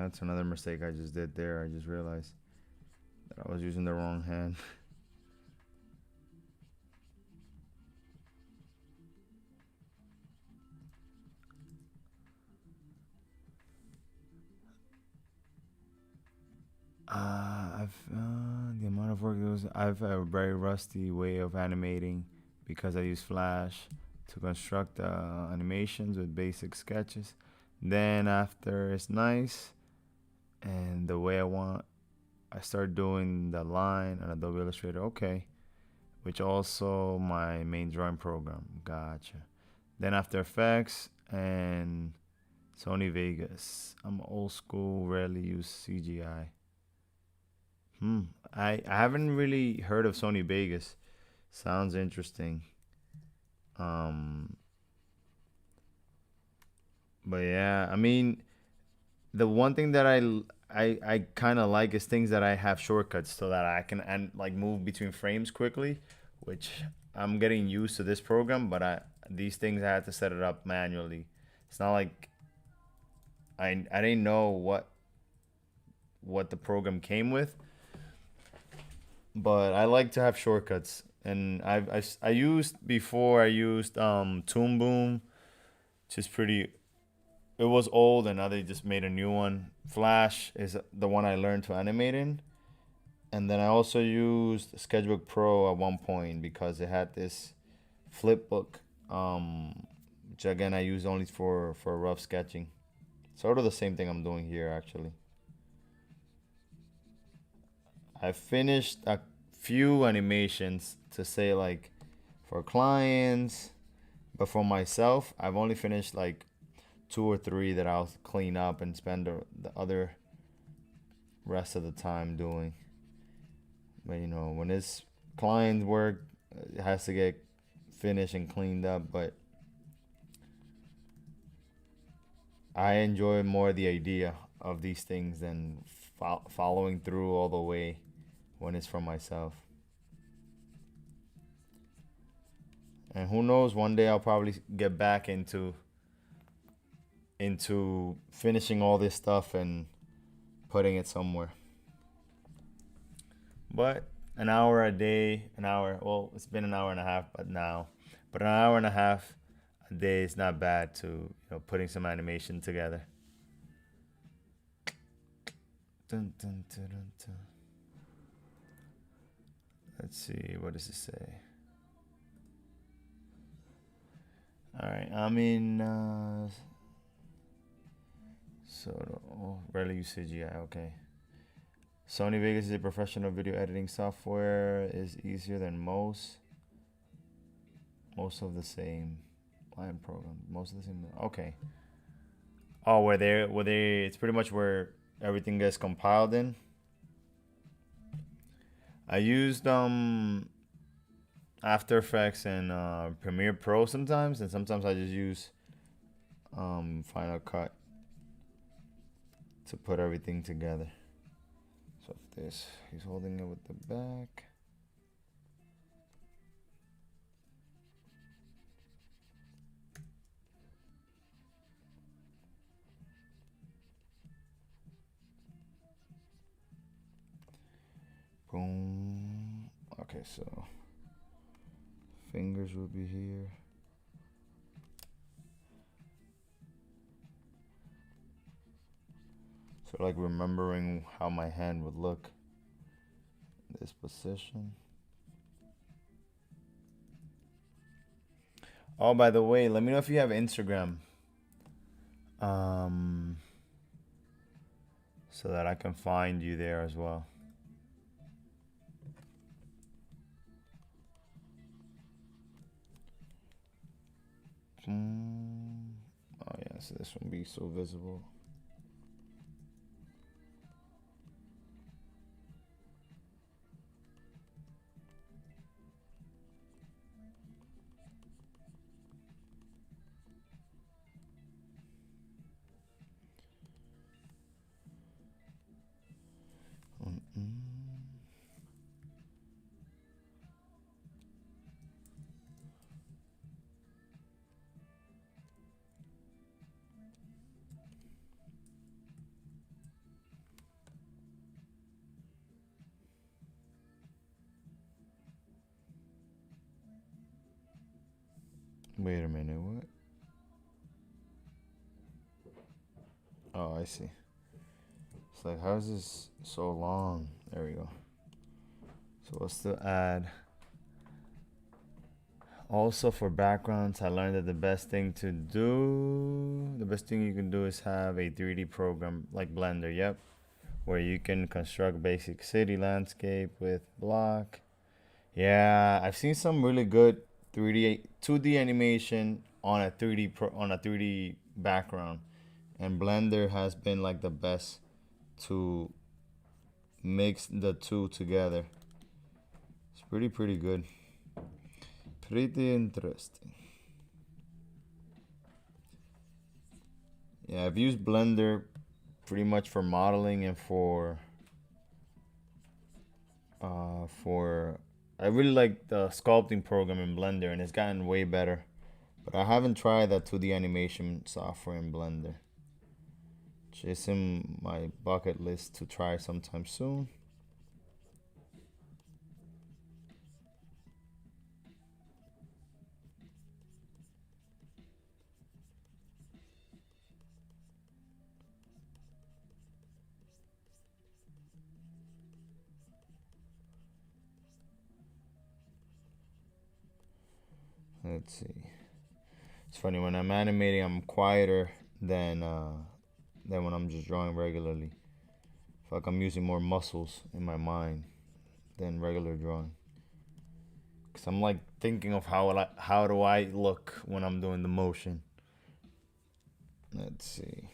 That's another mistake I just did there. I just realized that I was using the wrong hand. The amount of work it was. I've a very rusty way of animating because I use Flash to construct animations with basic sketches. Then after it's nice and the way I want, I start doing the line on Adobe Illustrator. Okay, which also my main drawing program. Gotcha. Then After Effects and Sony Vegas. I'm old school, rarely use CGI. I haven't really heard of Sony Vegas. Sounds interesting. Um, but yeah, I mean, the one thing that I kind of like is things that I have shortcuts so that I can and like move between frames quickly, which I'm getting used to this program, but I these things I had to set it up manually. It's not like I didn't know what the program came with, but I like to have shortcuts. And I used before I used Toon Boom, which is pretty. It was old, and now they just made a new one. Flash is the one I learned to animate in, and then I also used Sketchbook Pro at one point because it had this flip book, which again I use only for rough sketching. Sort of the same thing I'm doing here actually. I finished a few animations to say like for clients, but for myself, I've only finished like two or three that I'll clean up and spend the other rest of the time doing. But you know, when it's client work, it has to get finished and cleaned up. But I enjoy more the idea of these things than following through all the way when it's for myself. And who knows, one day I'll probably get back into finishing all this stuff and putting it somewhere. But an hour a day, an hour, well, it's been an hour and a half, but an hour and a half a day is not bad to, putting some animation together. Dun, dun, dun, dun, dun. Let's see, what does it say? All right, I'm in. Rarely use CGI. Okay. Sony Vegas is a professional video editing software. Is easier than most. Most of the same. Line program. Most of the same. Okay. Oh, where they? It's pretty much where everything gets compiled in. I used After Effects and Premiere Pro sometimes, and sometimes I just use Final Cut to put everything together. So if this, he's holding it with the back. Boom. Okay, so fingers will be here. So like remembering how my hand would look in this position. Oh, by the way, let me know if you have Instagram. So that I can find you there as well. Oh yeah, so this won't be so visible. Wait a minute, what? Oh, I see. It's like, how is this so long? There we go. So we'll still add. Also for backgrounds, I learned that the best thing you can do is have a 3D program like Blender, yep, where you can construct basic city landscape with block. Yeah, I've seen some really good 2D animation on a 3D background, and Blender has been like the best to mix the two together. It's pretty good. Pretty interesting. Yeah, I've used Blender pretty much for modeling and for I really like the sculpting program in Blender, and it's gotten way better. But I haven't tried that 2D animation software in Blender. It's in my bucket list to try sometime soon. Let's see. It's funny, when I'm animating, I'm quieter than when I'm just drawing regularly. I feel like I'm using more muscles in my mind than regular drawing. Cause I'm like thinking of how do I look when I'm doing the motion. Let's see.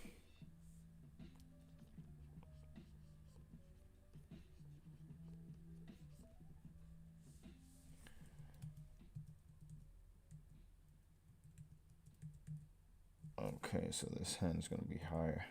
Okay, so this hand is gonna be higher.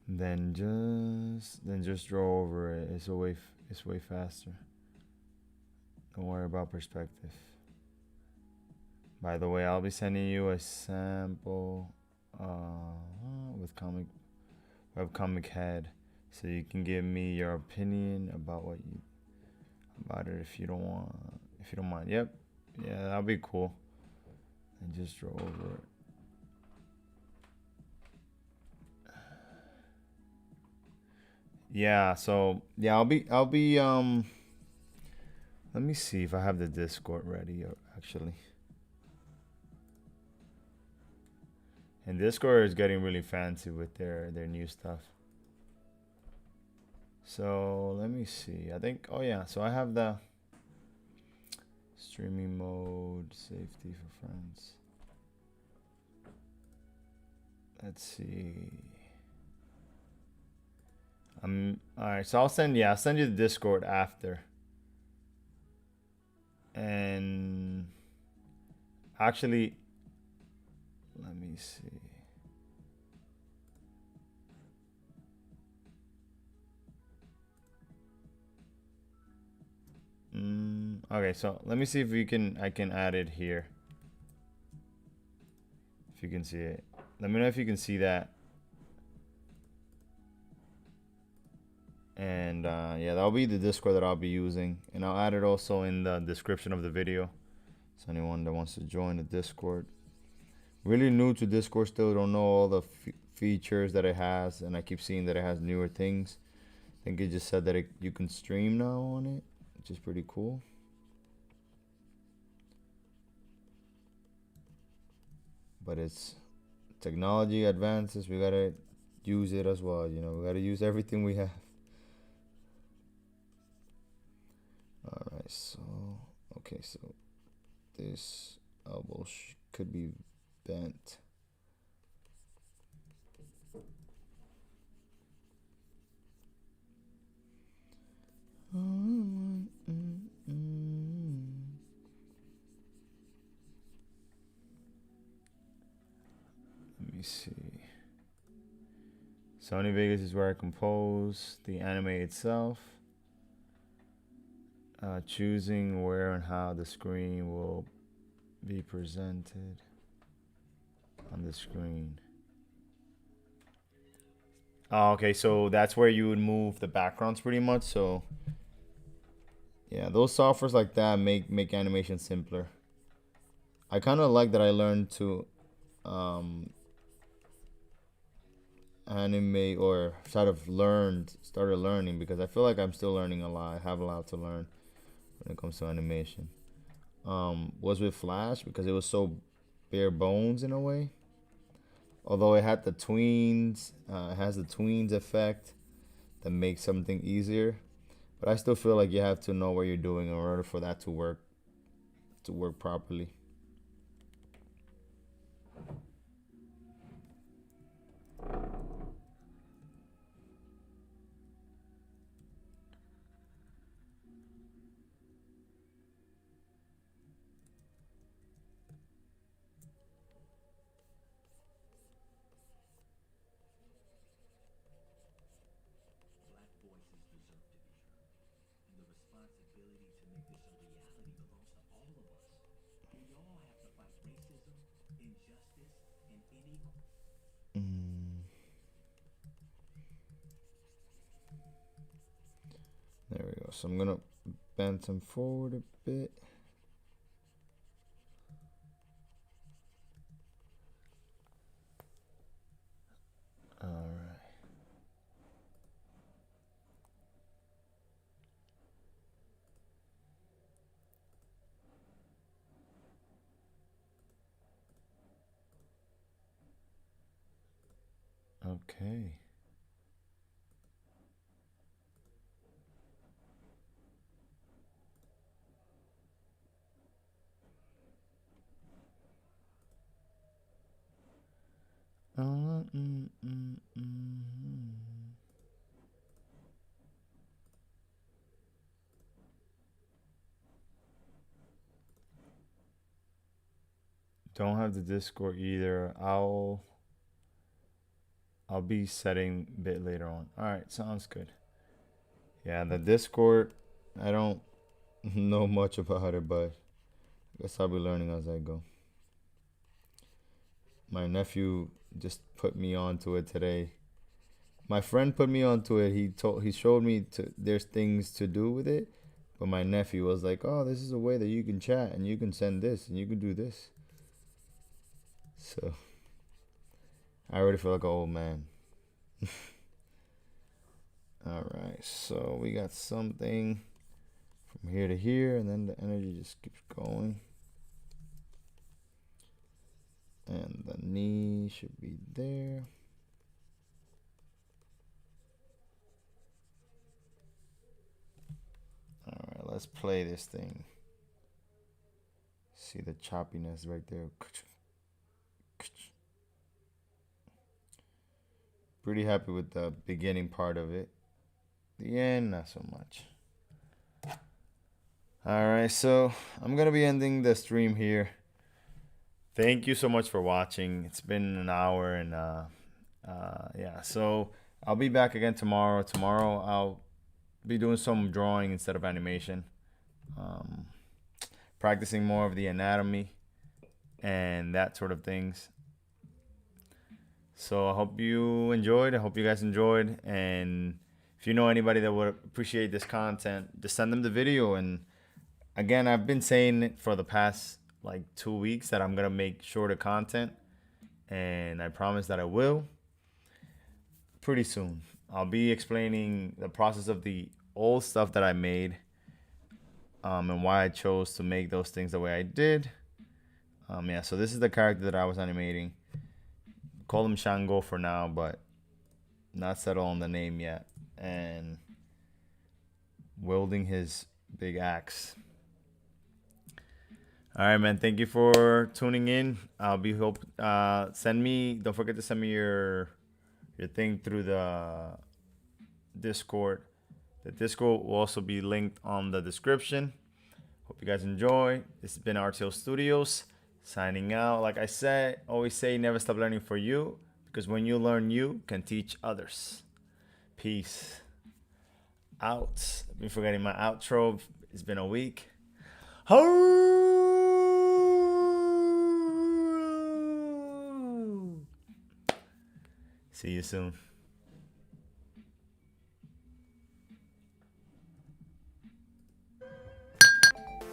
Then just draw over it. It's way faster. Don't worry about perspective. By the way, I'll be sending you a sample with webcomic head, so you can give me your opinion about it if you don't mind. Yep, yeah, that'll be cool. And just draw over it. Yeah, so yeah, I'll be let me see if I have the Discord ready actually. And Discord is getting really fancy with their new stuff. So let me see. I think, oh yeah, so I have the streaming mode, safety for friends. Let's see. Alright, so I'll send you the Discord after. And actually, let me see. Okay, so let me see if I can add it here. If you can see it. Let me know if you can see that. And yeah, that'll be the Discord that I'll be using. And I'll add it also in the description of the video. So anyone that wants to join the Discord. Really new to Discord still, don't know all the features that it has. And I keep seeing that it has newer things. I think it just said that you can stream now on it, which is pretty cool. But it's technology advances, we gotta use it as well, you know, we gotta use everything we have. Alright, so okay, so this elbow could be bent. Let me see. Sony Vegas is where I compose the anime itself. choosing where and how the screen will be presented on the screen. Oh, okay, so that's where you would move the backgrounds pretty much. So yeah, those softwares like that make animation simpler. I kind of like that I learned to animate, or started learning, because I feel like I'm still learning a lot. I have a lot to learn when it comes to animation. Was with Flash, because it was so bare bones in a way. Although it had the tweens, it has the tweens effect that makes something easier. But I still feel like you have to know what you're doing in order for that to work properly. There we go. So I'm gonna bend them forward a bit. All right. Okay. Mm, mm, mm, mm. Don't have the Discord either. I'll be setting a bit later on. All right, sounds good. Yeah, the Discord, I don't know much about it, but I guess I'll be learning as I go. My nephew just put me onto it today. My friend put me onto it. He showed me there's things to do with it, but my nephew was like, "Oh, this is a way that you can chat and you can send this and you can do this." So I already feel like an old man. All right, so we got something from here to here, and then the energy just keeps going. And the knee should be there. All right, let's play this thing. See the choppiness right there. Pretty happy with the beginning part of it. The end, not so much. All right, so I'm gonna be ending the stream here. Thank you so much for watching. It's been an hour, and yeah, so I'll be back again tomorrow. Tomorrow I'll be doing some drawing instead of animation, practicing more of the anatomy and that sort of things. So I hope you enjoyed. I hope you guys enjoyed. And if you know anybody that would appreciate this content, just send them the video. And again, I've been saying it for the past like 2 weeks that I'm gonna make shorter content, and I promise that I will pretty soon. I'll be explaining the process of the old stuff that I made, and why I chose to make those things the way I did. Yeah, so this is the character that I was animating. Call him Shango for now, but not settled on the name yet. And wielding his big axe. All right, man. Thank you for tuning in. I'll be don't forget to send me your thing through the Discord. The Discord will also be linked on the description. Hope you guys enjoy. This has been Artclstudios signing out. Like I said, always say never stop learning for you, because when you learn, you can teach others. Peace out. I've been forgetting my outro. It's been a week. See you soon.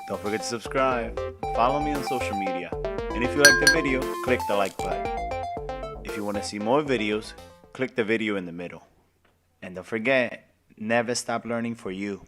Don't forget to subscribe. Follow me on social media. And if you like the video, click the like button. If you want to see more videos, click the video in the middle. And don't forget, never stop learning for you.